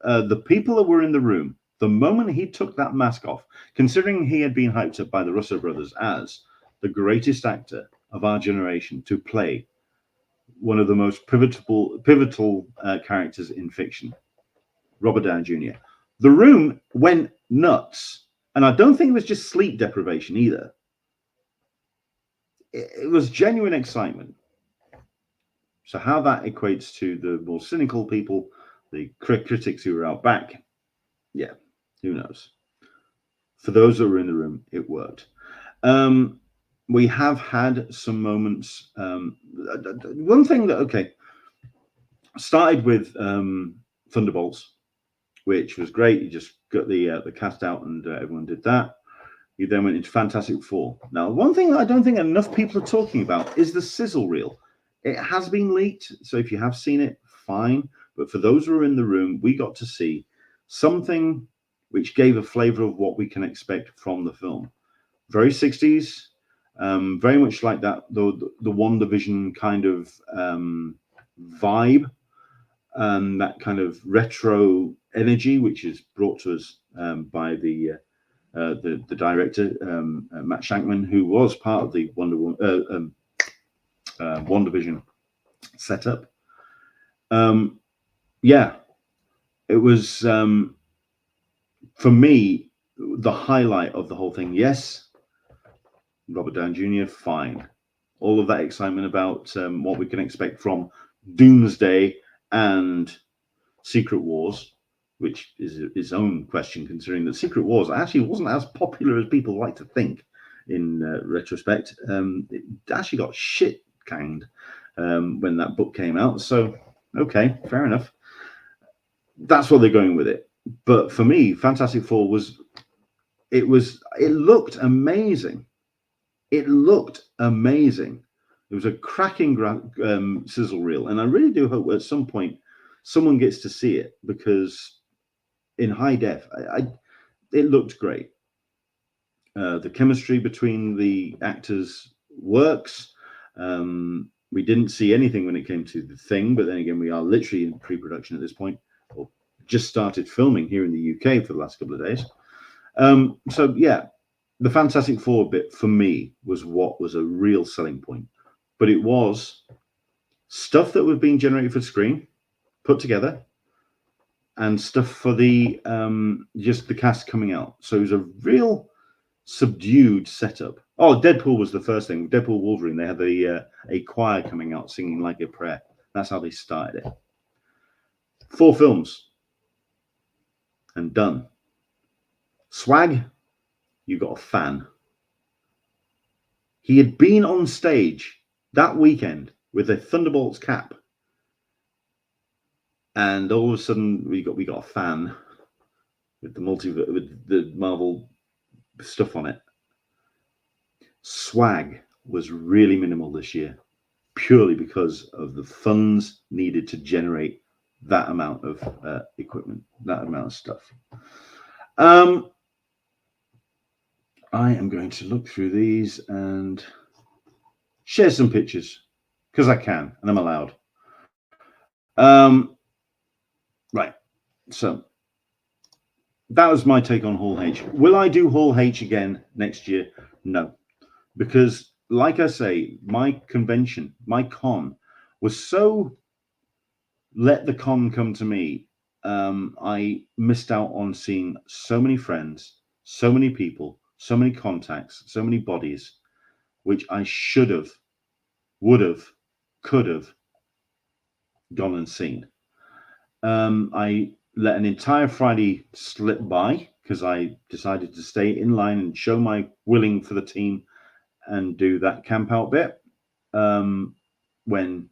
the people that were in the room, the moment he took that mask off, considering he had been hyped up by the Russo brothers as the greatest actor of our generation to play one of the most pivotal characters in fiction, Robert Downey Jr. The room went nuts. And I don't think it was just sleep deprivation either. It was genuine excitement. So how that equates to the more cynical people, the critics who were out back, yeah, who knows? For those that were in the room, it worked. We have had some moments. One thing that, started with Thunderbolts, which was great. You just got the cast out and everyone did that. You then went into Fantastic Four. Now, one thing that I don't think enough people are talking about is the sizzle reel. It has been leaked, so if you have seen it, fine. But for those who are in the room, we got to see something which gave a flavor of what we can expect from the film. Very 60s, very much like that, the WandaVision kind of vibe, and that kind of retro energy, which is brought to us by the director, Matt Shankman, who was part of the WandaVision setup. Yeah, it was for me the highlight of the whole thing. Yes, Robert Downey Jr. Fine. All of that excitement about what we can expect from Doomsday and Secret Wars, which is its own question, considering that Secret Wars actually wasn't as popular as people like to think in retrospect. It actually got shit canned when that book came out. So, okay, fair enough. That's what they're going with it. But for me, Fantastic Four it looked amazing. It looked amazing. It was a cracking sizzle reel, and I really do hope at some point someone gets to see it, because in high def, it looked great. The chemistry between the actors works. We didn't see anything when it came to The Thing, but then again, we are literally in pre-production at this point, or just started filming here in the UK for the last couple of days. So yeah, the Fantastic Four bit for me was what was a real selling point, but it was stuff that was being generated for screen, put together, and stuff for the just the cast coming out. So it was a real subdued setup. Oh, Deadpool was the first thing. Deadpool Wolverine, they had a choir coming out singing like a prayer. That's how they started it. 4 films and done. Swag, you got a fan. He had been on stage that weekend with a Thunderbolts cap, and all of a sudden we got a fan with the Marvel stuff on it. Swag was really minimal this year, purely because of the funds needed to generate that amount of equipment, that amount of stuff. I am going to look through these and share some pictures because I can and I'm allowed. Right, so that was my take on Hall H. Will I do Hall H again next year? No, because like I say, my convention, my con was so let the con come to me. I missed out on seeing so many friends, so many people, so many contacts, so many bodies, which I should have, would have, could have gone and seen. I let an entire Friday slip by because I decided to stay in line and show my willing for the team and do that camp out bit, when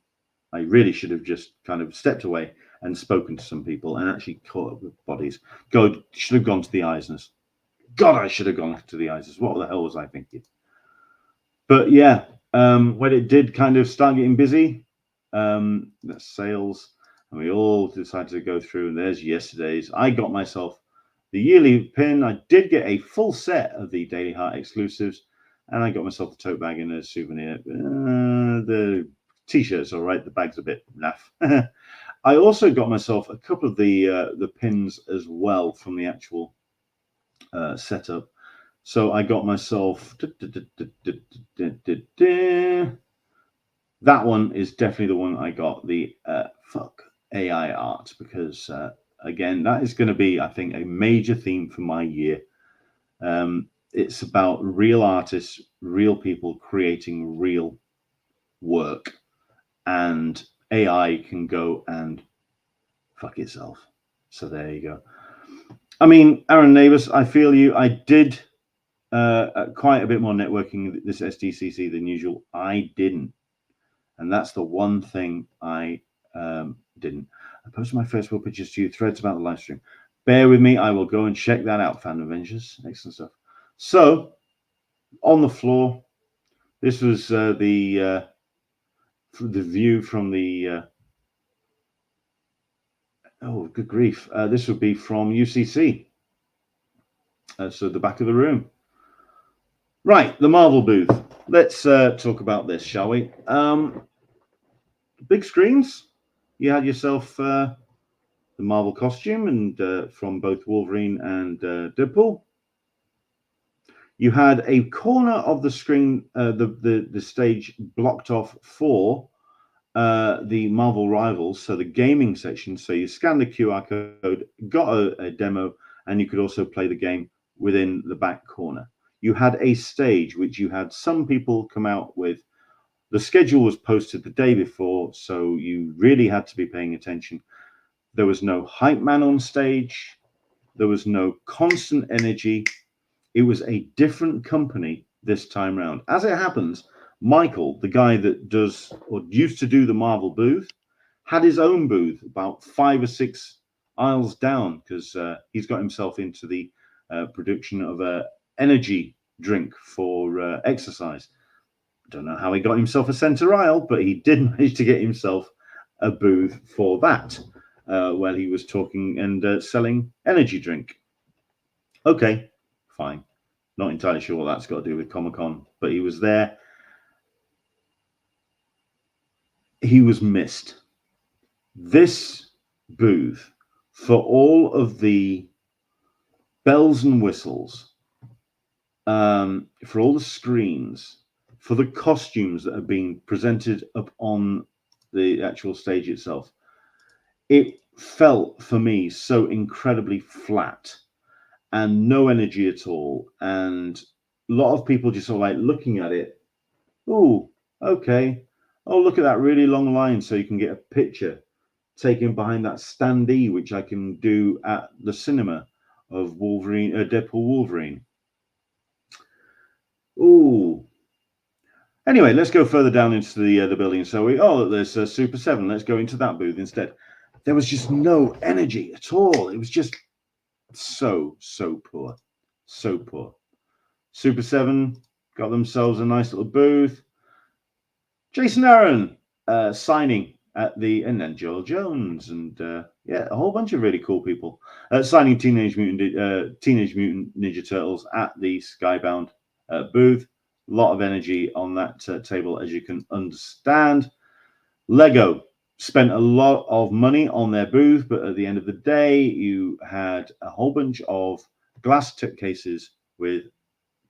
I really should have just kind of stepped away and spoken to some people and actually caught up with bodies. Should have gone to the Eisners. God, I should have gone to the Eisners. What the hell was I thinking? But yeah, when it did kind of start getting busy, that's sales, and we all decided to go through, and there's yesterday's. I got myself the yearly pin. I did get a full set of the Daily Heart exclusives, and I got myself the tote bag and a souvenir. The t-shirt's all right. The bag's a bit naff. I also got myself a couple of the pins as well from the actual setup. So I got myself that one is definitely the one I got, the fuck AI art, because again, that is going to be, I think, a major theme for my year. It's about real artists, real people creating real work, and AI can go and fuck itself. So there you go. I mean, Aaron Neighbours, I feel you. I did quite a bit more networking this SDCC than usual. I didn't. And that's the one thing I didn't. I posted my Facebook pictures to you, threads about the live stream. Bear with me. I will go and check that out, Fan Avengers. Excellent stuff. So, on the floor, this was the view from the... oh, good grief. This would be from UCC. So, the back of the room. Right, the Marvel booth. Let's talk about this, shall we? Big screens. You had yourself the Marvel costume, and from both Wolverine and Deadpool. You had a corner of the screen, the stage blocked off for the Marvel Rivals, so the gaming section. So you scan the QR code, got a demo, and you could also play the game within the back corner. You had a stage which you had some people come out with. The schedule was posted the day before, so you really had to be paying attention. There was no hype man on stage. There was no constant energy. It was a different company this time round. As it happens, Michael, the guy that does or used to do the Marvel booth, had his own booth about 5 or 6 aisles down because he's got himself into the production of a energy drink for exercise. Don't know how he got himself a center aisle, but he did manage to get himself a booth for that while he was talking and selling energy drink. Okay, fine. Not entirely sure what that's got to do with Comic-Con, but he was there. He was missed. This booth, for all of the bells and whistles, for all the screens, for the costumes that are being presented up on the actual stage itself, it felt for me so incredibly flat and no energy at all. And a lot of people just sort of like looking at it. Oh, okay. Oh, look at that really long line so you can get a picture taken behind that standee, which I can do at the cinema of Wolverine, Deadpool Wolverine. Ooh. Anyway, let's go further down into the building. So there's Super 7. Let's go into that booth instead. There was just no energy at all. It was just so poor. So poor. Super 7 got themselves a nice little booth. Jason Aaron signing at the, and then Joel Jones, and yeah, a whole bunch of really cool people signing Teenage Mutant Ninja Turtles at the Skybound booth. A lot of energy on that table, as you can understand. Lego spent a lot of money on their booth, but at the end of the day, you had a whole bunch of glass tip cases with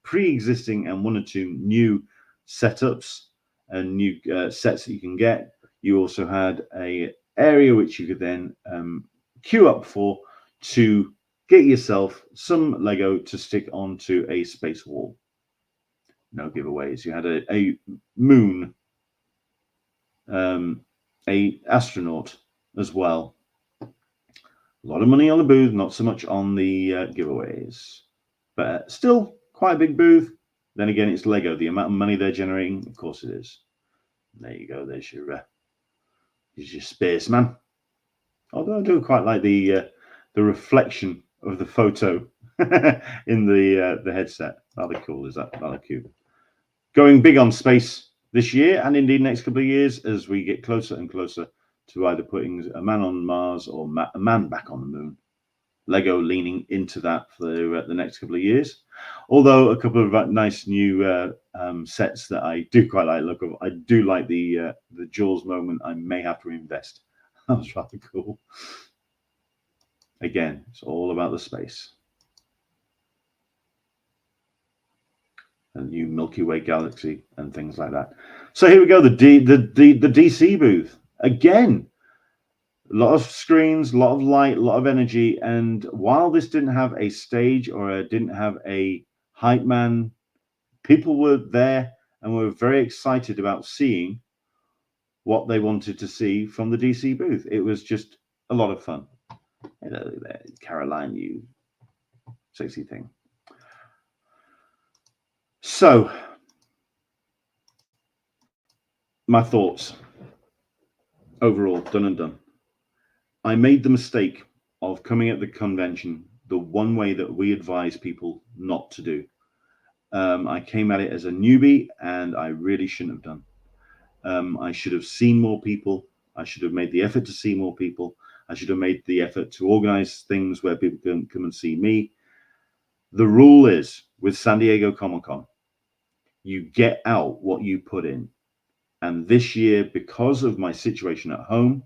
pre-existing and 1 or 2 new setups and new sets that you can get. You also had a area which you could then queue up for to get yourself some Lego to stick onto a space wall. No giveaways. You had a moon, a astronaut as well. A lot of money on the booth, not so much on the giveaways, but still quite a big booth. Then again, it's Lego. The amount of money they're generating, of course it is. There you go. There's your spaceman. Although I do quite like the reflection of the photo in the headset. Rather cool, is that? Rather cute. Going big on space this year, and indeed next couple of years, as we get closer and closer to either putting a man on Mars or a man back on the moon. Lego leaning into that for the next couple of years. Although a couple of nice new sets that I do quite like look of. I do like the Jaws moment. I may have to invest. That was rather cool. Again, it's all about the space. A new Milky Way galaxy and things like that. So here we go. The DC booth again. A lot of screens, a lot of light, a lot of energy. And while this didn't have a stage or didn't have a hype man, people were there and were very excited about seeing what they wanted to see from the DC booth. It was just a lot of fun. Hello there, Caroline, you sexy thing. So, my thoughts overall, done and done. I made the mistake of coming at the convention the one way that we advise people not to do. I came at it as a newbie, and I really shouldn't have done. I should have seen more people. I should have made the effort to see more people. I should have made the effort to organize things where people can come and see me. The rule is, with San Diego Comic-Con, you get out what you put in. And this year, because of my situation at home,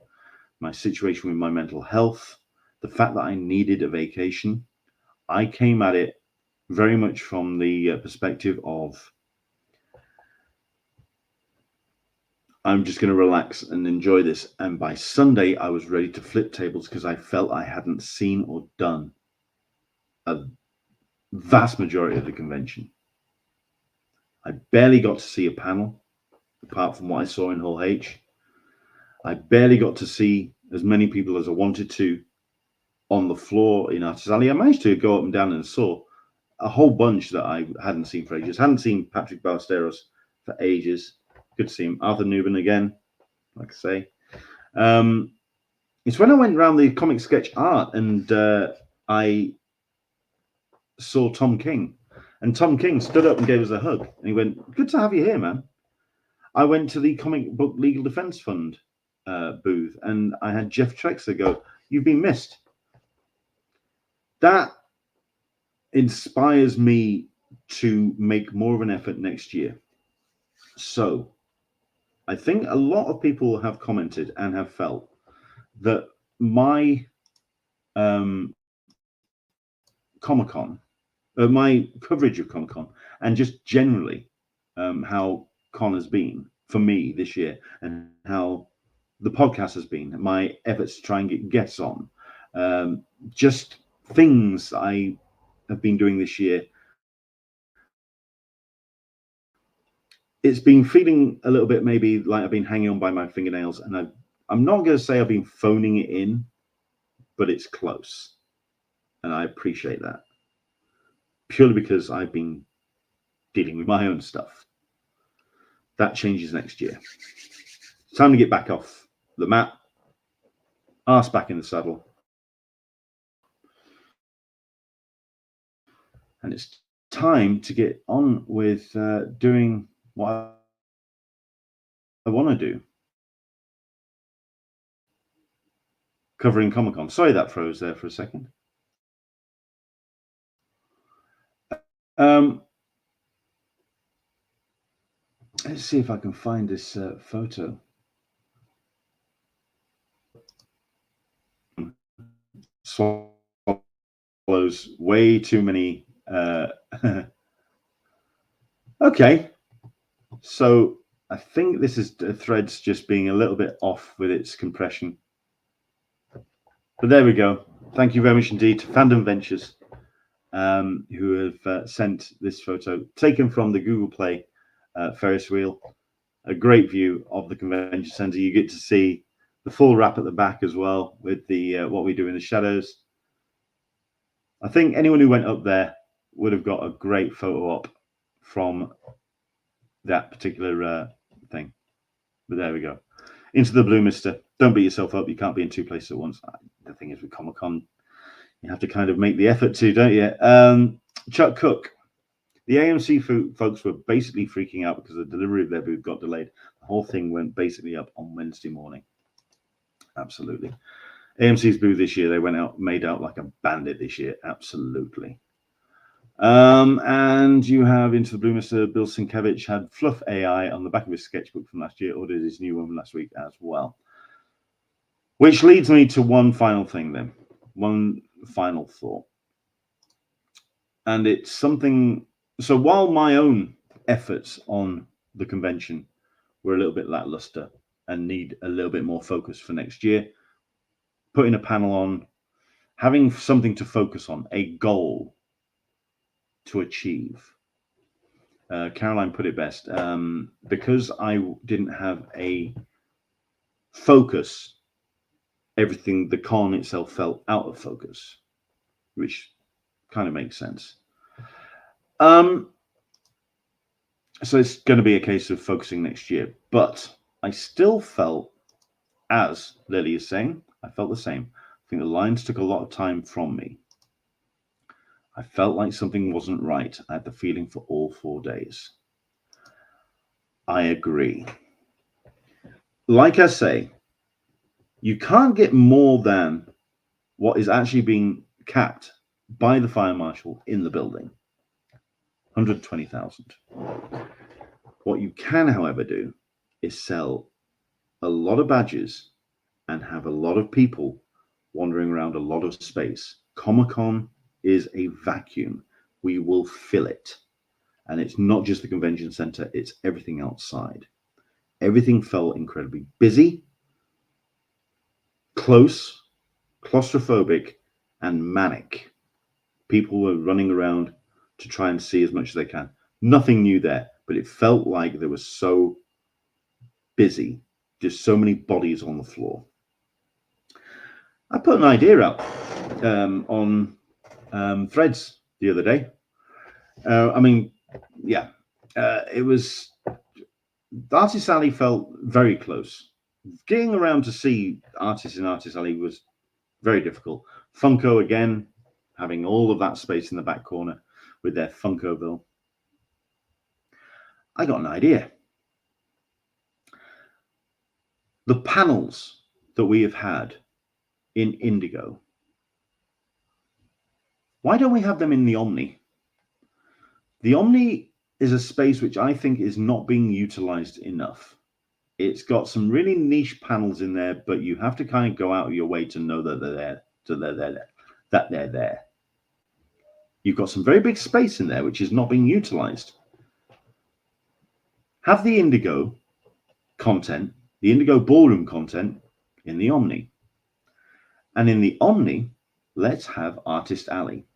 my situation with my mental health, the fact that I needed a vacation, I came at it very much from the perspective of, I'm just going to relax and enjoy this. And by Sunday, I was ready to flip tables because I felt I hadn't seen or done a vast majority of the convention. I barely got to see a panel, apart from what I saw in Hall H. I barely got to see as many people as I wanted to on the floor in Artist Alley. I managed to go up and down and saw a whole bunch that I hadn't seen for ages. Hadn't seen Patrick Ballesteros for ages. Good to see him. Arthur Newman again, like I say. It's when I went around the comic sketch art and I saw Tom King. And Tom King stood up and gave us a hug. And he went, "Good to have you here, man." I went to the Comic Book Legal Defense Fund booth and I had Jeff Trexler go, "You've been missed." That inspires me to make more of an effort next year. So I think a lot of people have commented and have felt that my Comic-Con, my coverage of Comic-Con, and just generally how con has been for me this year, and how the podcast has been, my efforts to try and get guests on, just things I have been doing this year. It's been feeling a little bit maybe like I've been hanging on by my fingernails, and I'm not going to say I've been phoning it in, but it's close. And I appreciate that, purely because I've been dealing with my own stuff. That changes next year. It's time to get back off the mat, arse back in the saddle. And it's time to get on with doing what I want to do. Covering Comic-Con. Sorry that froze there for a second. Let's see if I can find this photo. Swallows way too many. Okay, so I think this is Threads just being a little bit off with its compression. But there we go. Thank you very much indeed to Fandom Ventures, who have sent this photo taken from the Google Play Ferris wheel. A great view of the convention center. You get to see the full wrap at the back as well with the what we do in the shadows. I think anyone who went up there would have got a great photo op from that particular thing. But there we go. Into the blue, mister. Don't beat yourself up. You can't be in two places at once. The thing is with Comic-Con, you have to kind of make the effort to, don't you? Chuck Cook. The AMC folks were basically freaking out because the delivery of their booth got delayed. The whole thing went basically up on Wednesday morning. Absolutely. AMC's booth this year, they made out like a bandit this year. Absolutely. And you have Into the Blue, Mr. Bill Sienkiewicz had Fluff AI on the back of his sketchbook from last year, ordered his new one last week as well. Which leads me to one final thing then. One final thought. And it's something. So while my own efforts on the convention were a little bit lackluster and need a little bit more focus for next year, putting a panel on, having something to focus on, a goal to achieve. Caroline put it best. Because I didn't have a focus, everything, the con itself fell out of focus, which kind of makes sense. So it's going to be a case of focusing next year, but I still felt, as Lily is saying, I felt the same. I think the lines took a lot of time from me. I felt like something wasn't right. I had the feeling for all 4 days. I agree. Like I say, you can't get more than what is actually being capped by the fire marshal in the building. 120,000. What you can, however, do is sell a lot of badges and have a lot of people wandering around a lot of space. Comic-Con is a vacuum. We will fill it. And it's not just the convention center, it's everything outside. Everything felt incredibly busy, close, claustrophobic, and manic. People were running around to try and see as much as they can. Nothing new there, but it felt like there was so busy, just so many bodies on the floor. I put an idea out on Threads the other day. It was Artist Alley felt very close. Getting around to see artists in Artist Alley was very difficult. Funko again, having all of that space in the back corner with their Funkoville. I got an idea. The panels that we have had in Indigo, why don't we have them in the Omni? The Omni is a space which I think is not being utilized enough. It's got some really niche panels in there, but you have to kind of go out of your way to know that they're there. You've got some very big space in there, which is not being utilized. Have the Indigo content, the Indigo ballroom content in the Omni. And in the Omni, let's have Artist Alley.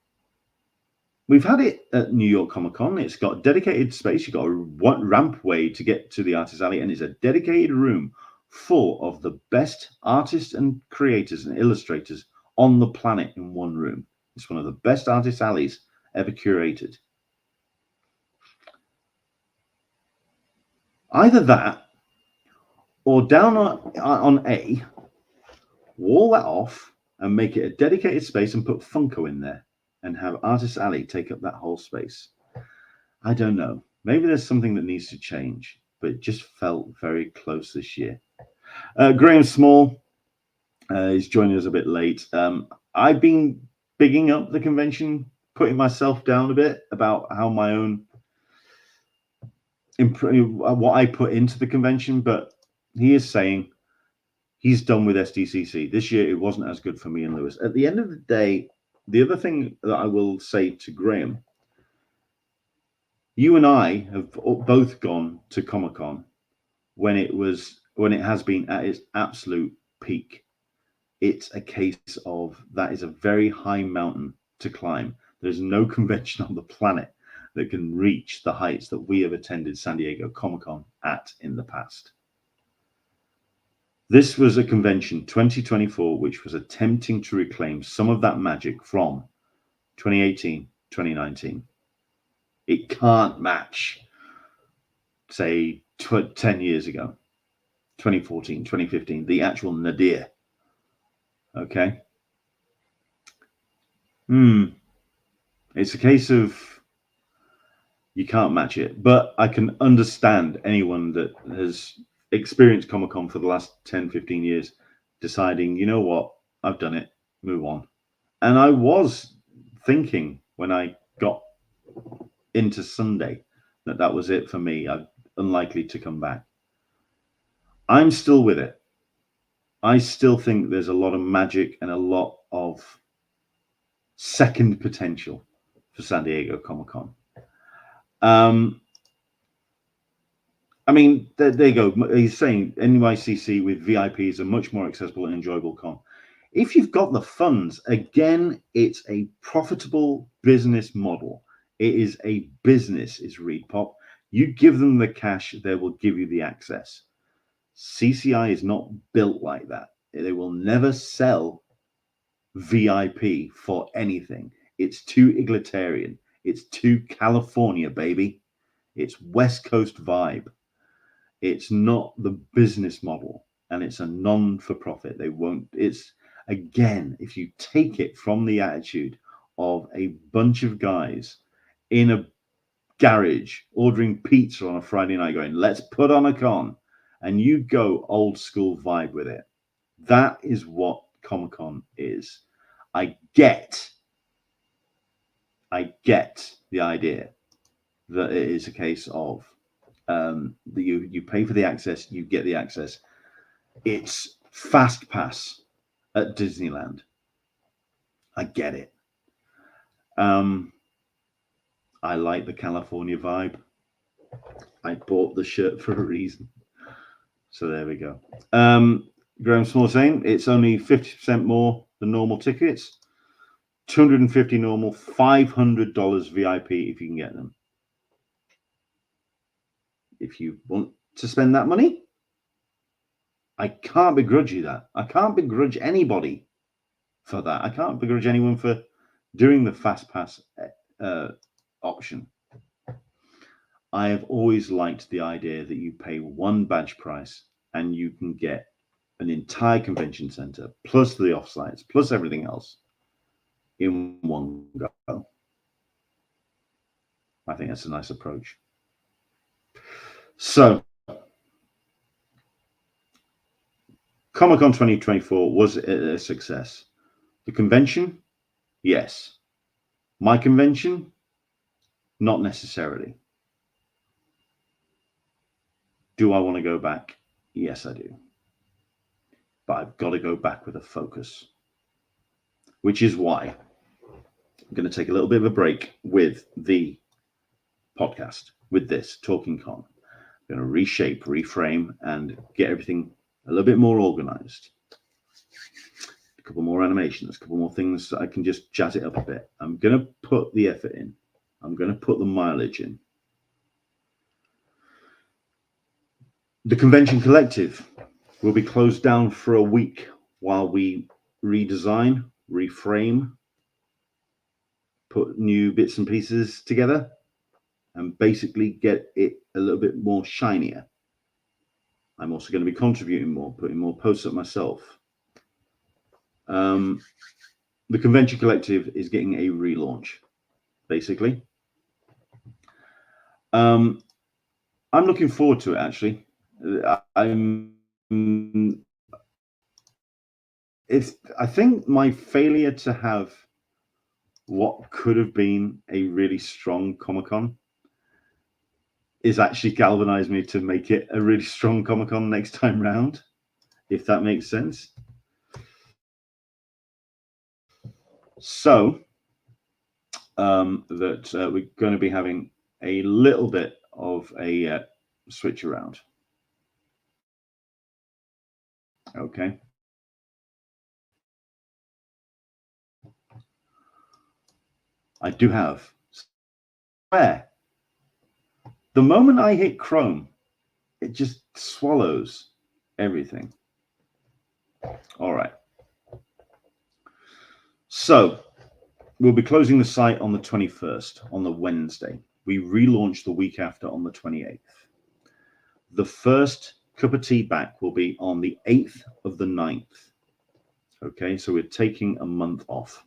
We've had it at New York Comic Con. It's got dedicated space. You've got a ramp way to get to the Artist Alley, and it's a dedicated room full of the best artists and creators and illustrators on the planet in one room. It's one of the best Artist Alleys ever curated. Either that, or down on A, wall that off and make it a dedicated space and put Funko in there and have Artist Alley take up that whole space. I don't know. Maybe there's something that needs to change, but it just felt very close this year. Graham Small is joining us a bit late. I've been bigging up the convention, putting myself down a bit about how my own what I put into the convention, but he is saying he's done with SDCC. This year, it wasn't as good for me and Lewis. At the end of the day, the other thing that I will say to Graham, you and I have both gone to Comic-Con when it has been at its absolute peak. It's a case of that is a very high mountain to climb. There's no convention on the planet that can reach the heights that we have attended San Diego Comic-Con at in the past. This was a convention, 2024, which was attempting to reclaim some of that magic from 2018, 2019. It can't match, say, 10 years ago, 2014, 2015, the actual nadir. Okay? It's a case of you can't match it. But I can understand anyone that has experienced Comic-Con for the last 10, 15 years deciding, you know what, I've done it, move on. And I was thinking when I got into Sunday that was it for me. I'm unlikely to come back. I'm still with it. I still think there's a lot of magic and a lot of second potential for San Diego Comic-Con. I mean, there you go. He's saying NYCC with VIPs are much more accessible and enjoyable con. If you've got the funds, again, it's a profitable business model. It is a business, is RAPUP. You give them the cash, they will give you the access. CCI is not built like that. They will never sell VIP for anything. It's too egalitarian. It's too California, baby. It's West Coast vibe. It's not the business model, and it's a non-for-profit. They won't. It's, again, if you take it from the attitude of a bunch of guys in a garage ordering pizza on a Friday night going, let's put on a con, and you go old school vibe with it. That is what Comic-Con is. I get the idea that it is a case of that you pay for the access, you get the access. It's fast pass at Disneyland. I get it. I like the California vibe. I bought the shirt for a reason. So there we go. Graham Small saying it's only 50% more than normal tickets. $250 normal, $500 VIP if you can get them. If you want to spend that money, I can't begrudge you that. I can't begrudge anybody for that. I can't begrudge anyone for doing the fast pass option. I have always liked the idea that you pay one badge price and you can get an entire convention center plus the offsites plus everything else in one go. I think that's a nice approach. So Comic-Con 2024 was a success. The convention, yes. My convention, not necessarily. Do I want to go back? Yes, I do. But I've got to go back with a focus, which is why I'm going to take a little bit of a break with the podcast, with this Talkin Con. I'm going to reshape, reframe, and get everything a little bit more organized. A couple more animations, a couple more things that I can just jazz it up a bit. I'm going to put the effort in. I'm going to put the mileage in. The Convention Collective will be closed down for a week while we redesign, reframe, put new bits and pieces together, and basically get it a little bit more shinier. I'm also going to be contributing more, putting more posts up myself. The Convention Collective is getting a relaunch, basically. I'm looking forward to it, actually. I think my failure to have what could have been a really strong Comic-Con is actually galvanized me to make it a really strong Comic-Con next time round, if that makes sense. So we're going to be having a little bit of a switch around. Okay. I do have. Where? The moment I hit Chrome, it just swallows everything. All right. So we'll be closing the site on the 21st, on the Wednesday. We relaunch the week after on the 28th. The first cup of tea back will be on the 8th of the 9th. Okay, so we're taking a month off.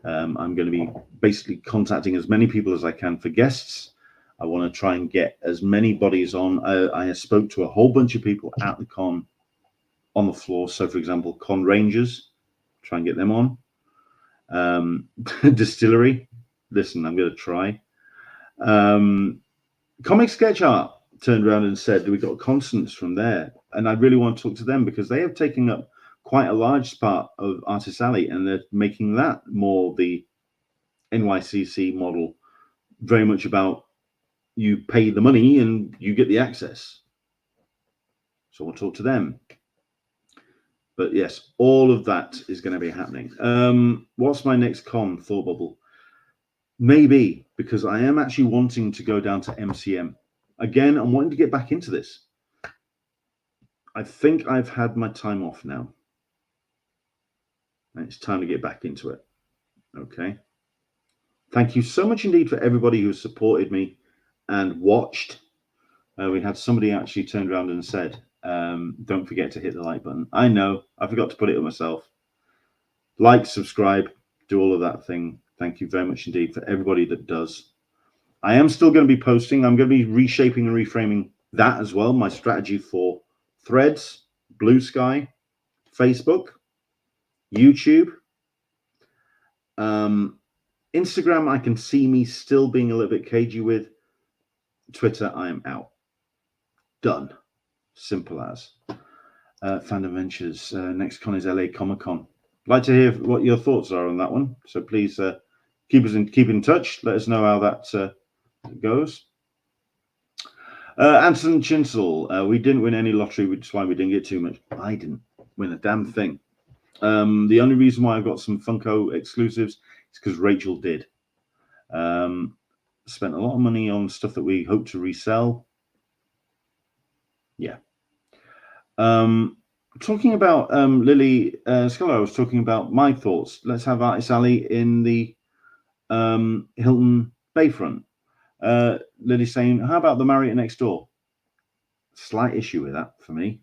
I'm going to be basically contacting as many people as I can for guests. I want to try and get as many bodies on. I spoke to a whole bunch of people at the con on the floor. So, for example, Con Rangers, try and get them on. Distillery, listen, I'm going to try. Comic Sketch Art turned around and said, we got Constance from there. And I really want to talk to them because they have taken up quite a large part of Artist Alley and they're making that more the NYCC model, very much about you pay the money and you get the access. So I'll talk to them. But yes, all of that is going to be happening. What's my next con, Thought Bubble? Maybe, because I am actually wanting to go down to MCM. Again, I'm wanting to get back into this. I think I've had my time off now. And it's time to get back into it. Okay. Thank you so much indeed for everybody who supported me and watched. We had somebody actually turned around and said, don't forget to hit the like button. I know, I forgot to put it on myself. Like, subscribe, do all of that thing. Thank you very much indeed for everybody that does. I am still going to be posting. I'm going to be reshaping and reframing that as well. My strategy for Threads, Blue Sky, Facebook, YouTube, Instagram. I can see me still being a little bit cagey with. Twitter, I am out. Done. Simple as. Fandom Ventures. Next con is LA Comic Con. I'd like to hear what your thoughts are on that one. So please keep in touch. Let us know how that goes. Anson Chinsel, we didn't win any lottery, which is why we didn't get too much. I didn't win a damn thing. The only reason why I've got some Funko exclusives is because Rachel did. Spent a lot of money on stuff that we hope to resell. Yeah. Talking about Lily Scholar, I was talking about my thoughts. Let's have Artist Alley in the Hilton Bayfront. Lily saying, how about the Marriott next door? Slight issue with that for me.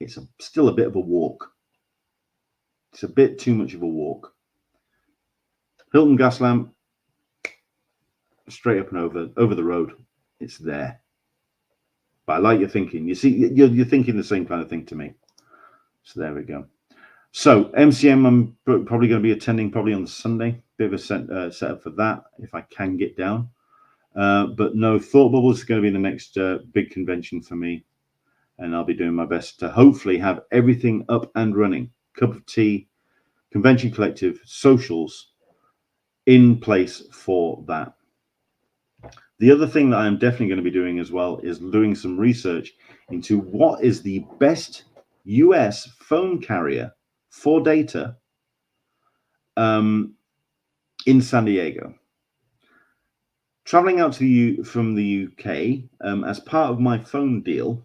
It's still a bit of a walk. It's a bit too much of a walk. Hilton gas lamp, straight up and over the road. It's there. But I like your thinking. You see, you're thinking the same kind of thing to me. So there we go. So MCM, I'm probably going to be attending probably on Sunday. Bit of a setup for that if I can get down. But no, Thought Bubble is going to be the next big convention for me. And I'll be doing my best to hopefully have everything up and running. Cup of tea, convention collective, socials in place for that. The other thing that I'm definitely going to be doing as well is doing some research into what is the best US phone carrier for data in San Diego. Traveling out from the UK as part of my phone deal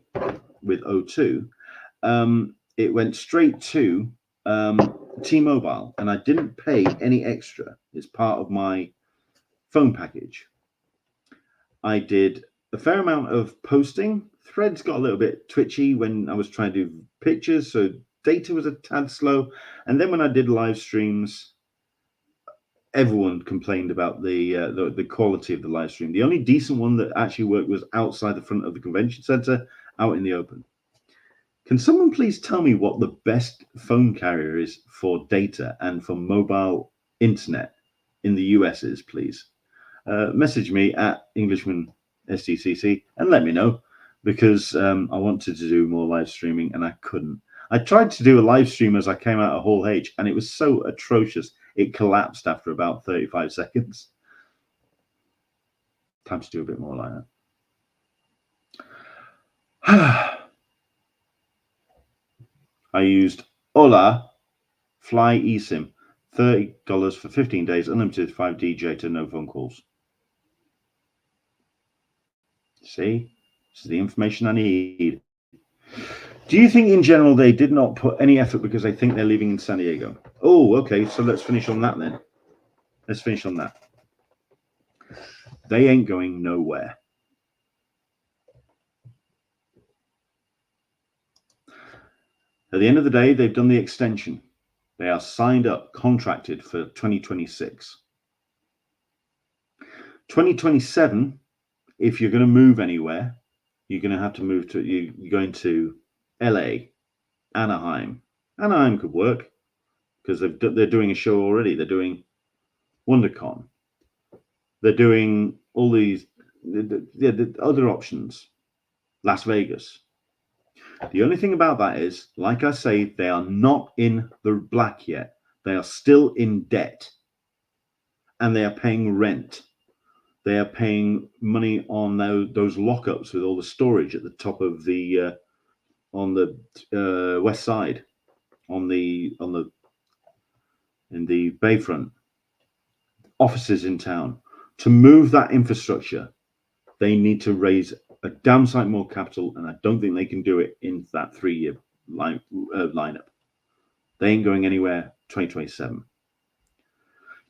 with O2, it went straight to T-Mobile, and I didn't pay any extra. It's part of my phone package. I did a fair amount of posting. Threads got a little bit twitchy when I was trying to do pictures, so data was a tad slow. And then when I did live streams, everyone complained about the quality of the live stream. The only decent one that actually worked was outside the front of the convention center, out in the open. Can someone please tell me what the best phone carrier is for data and for mobile internet in the US is, please? Message me at Englishman SDCC and let me know, because I wanted to do more live streaming and I couldn't. I tried to do a live stream as I came out of Hall H and it was so atrocious. It collapsed after about 35 seconds. Time to do a bit more like that. I used Ola Fly eSIM, $30 for 15 days, unlimited 5G data, no phone calls. See, this is the information I need. Do you think in general they did not put any effort because they think they're leaving in San Diego? Oh, okay, so let's finish on that then. Let's finish on that. They ain't going nowhere. At the end of the day, they've done the extension. They are signed up, contracted for 2026. 2027, if you're going to move anywhere, you're going to have to move to, you're going to LA, Anaheim. Anaheim could work because they're doing a show already. They're doing WonderCon. They're doing all these the other options. Las Vegas. The only thing about that is, like I say, they are not in the black yet. They are still in debt. And they are paying rent. They are paying money on those lockups with all the storage at the top of the on the west side, in the Bayfront, offices in town. To move that infrastructure, they need to raise a damn sight more capital, and I don't think they can do it in that 3-year lineup. They ain't going anywhere. 2027,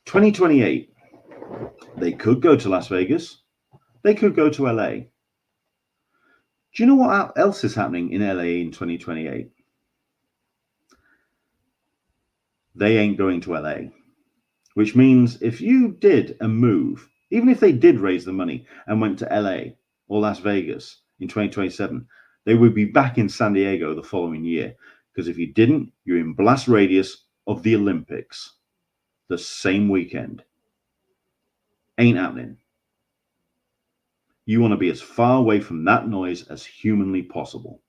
2028. They could go to Las Vegas. They could go to LA. Do you know what else is happening in LA in 2028? They ain't going to LA, which means if you did a move, even if they did raise the money and went to LA or Las Vegas in 2027, they would be back in San Diego the following year. Because if you didn't, you're in blast radius of the Olympics the same weekend. Ain't happening. You want to be as far away from that noise as humanly possible.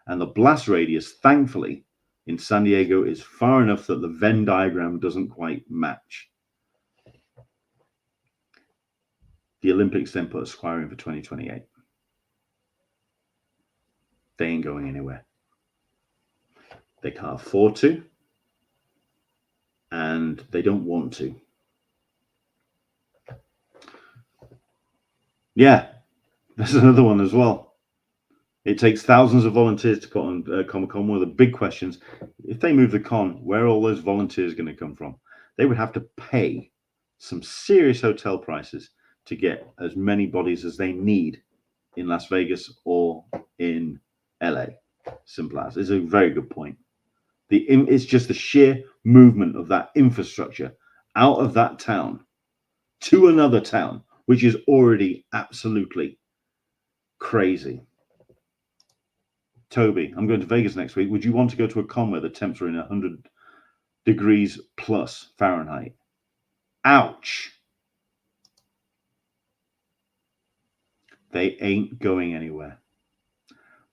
And the blast radius, thankfully, in San Diego is far enough that the Venn diagram doesn't quite match. The Olympics then put a square in for 2028. They ain't going anywhere. They can't afford to, and they don't want to. Yeah, there's another one as well. It takes thousands of volunteers to put on Comic-Con. One of the big questions, if they move the con, where are all those volunteers going to come from? They would have to pay some serious hotel prices to get as many bodies as they need in Las Vegas or in LA. Simple as. It's a very good point. It's just the sheer movement of that infrastructure out of that town to another town, which is already absolutely crazy. Toby, I'm going to Vegas next week. Would you want to go to a con where the temps are in 100 degrees plus Fahrenheit? Ouch. They ain't going anywhere.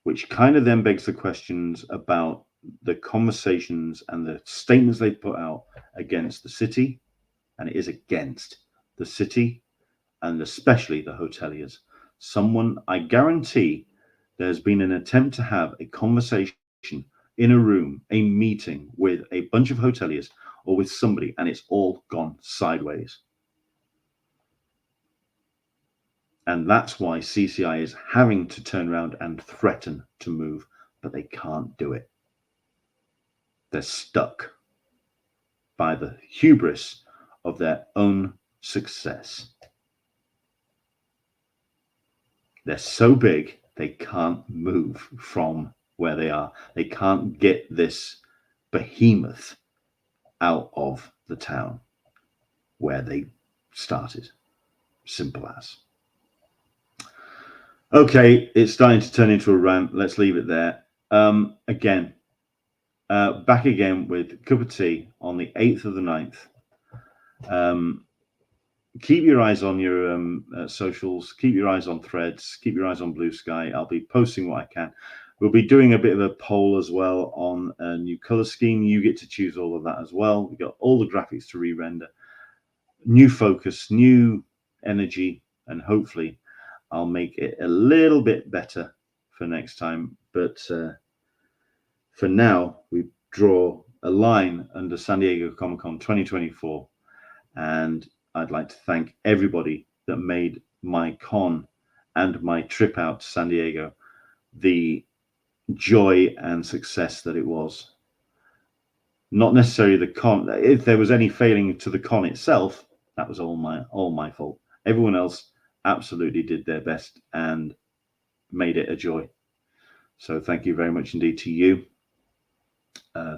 Which kind of then begs the questions about the conversations and the statements they put out against the city. And it is against the city and especially the hoteliers. I guarantee there's been an attempt to have a conversation in a room, a meeting with a bunch of hoteliers or with somebody, and it's all gone sideways. And that's why CCI is having to turn around and threaten to move, but they can't do it. They're stuck by the hubris of their own success. They're so big, they can't move from where they are. They can't get this behemoth out of the town where they started. Simple as. Okay, it's starting to turn into a rant. Let's leave it there. Again, back again with Cup of Tea on the 8th of the 9th. Keep your eyes on your socials. Keep your eyes on Threads. Keep your eyes on Blue Sky. I'll be posting what I can. We'll be doing a bit of a poll as well on a new color scheme. You get to choose all of that as well. We've got all the graphics to re-render. New focus, new energy, and hopefully I'll make it a little bit better for next time. But for now, we draw a line under San Diego Comic-Con 2024. And I'd like to thank everybody that made my con and my trip out to San Diego the joy and success that it was. Not necessarily the con. If there was any failing to the con itself, that was all my fault. Everyone else absolutely did their best and made it a joy. So thank you very much indeed to you.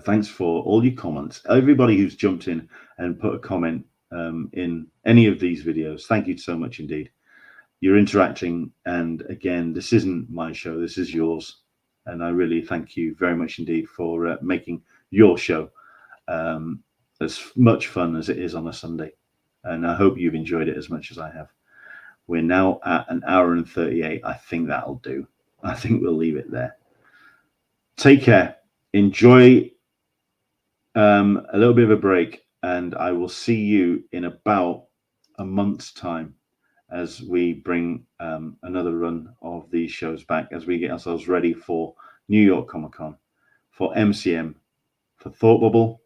Thanks for all your comments. Everybody who's jumped in and put a comment in any of these videos, thank you so much indeed. You're interacting, and again, this isn't my show, this is yours. And I really thank you very much indeed for making your show as much fun as it is on a Sunday. And I hope you've enjoyed it as much as I have. We're now at 1 hour and 38. I think that'll do. I think we'll leave it there. Take care. Enjoy a little bit of a break, and I will see you in about a month's time as we bring another run of these shows back, as we get ourselves ready for New York Comic Con, for MCM, for Thought Bubble,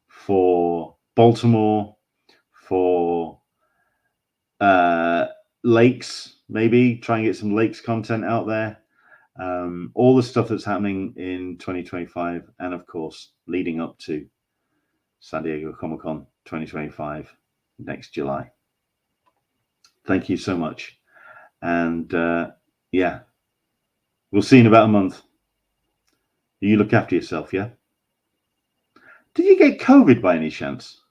for Baltimore, for Lakes, maybe try and get some Lakes content out there. All the stuff that's happening in 2025, and of course, leading up to San Diego Comic Con 2025 next July. Thank you so much. And yeah, we'll see you in about a month. You look after yourself, yeah? Did you get COVID by any chance?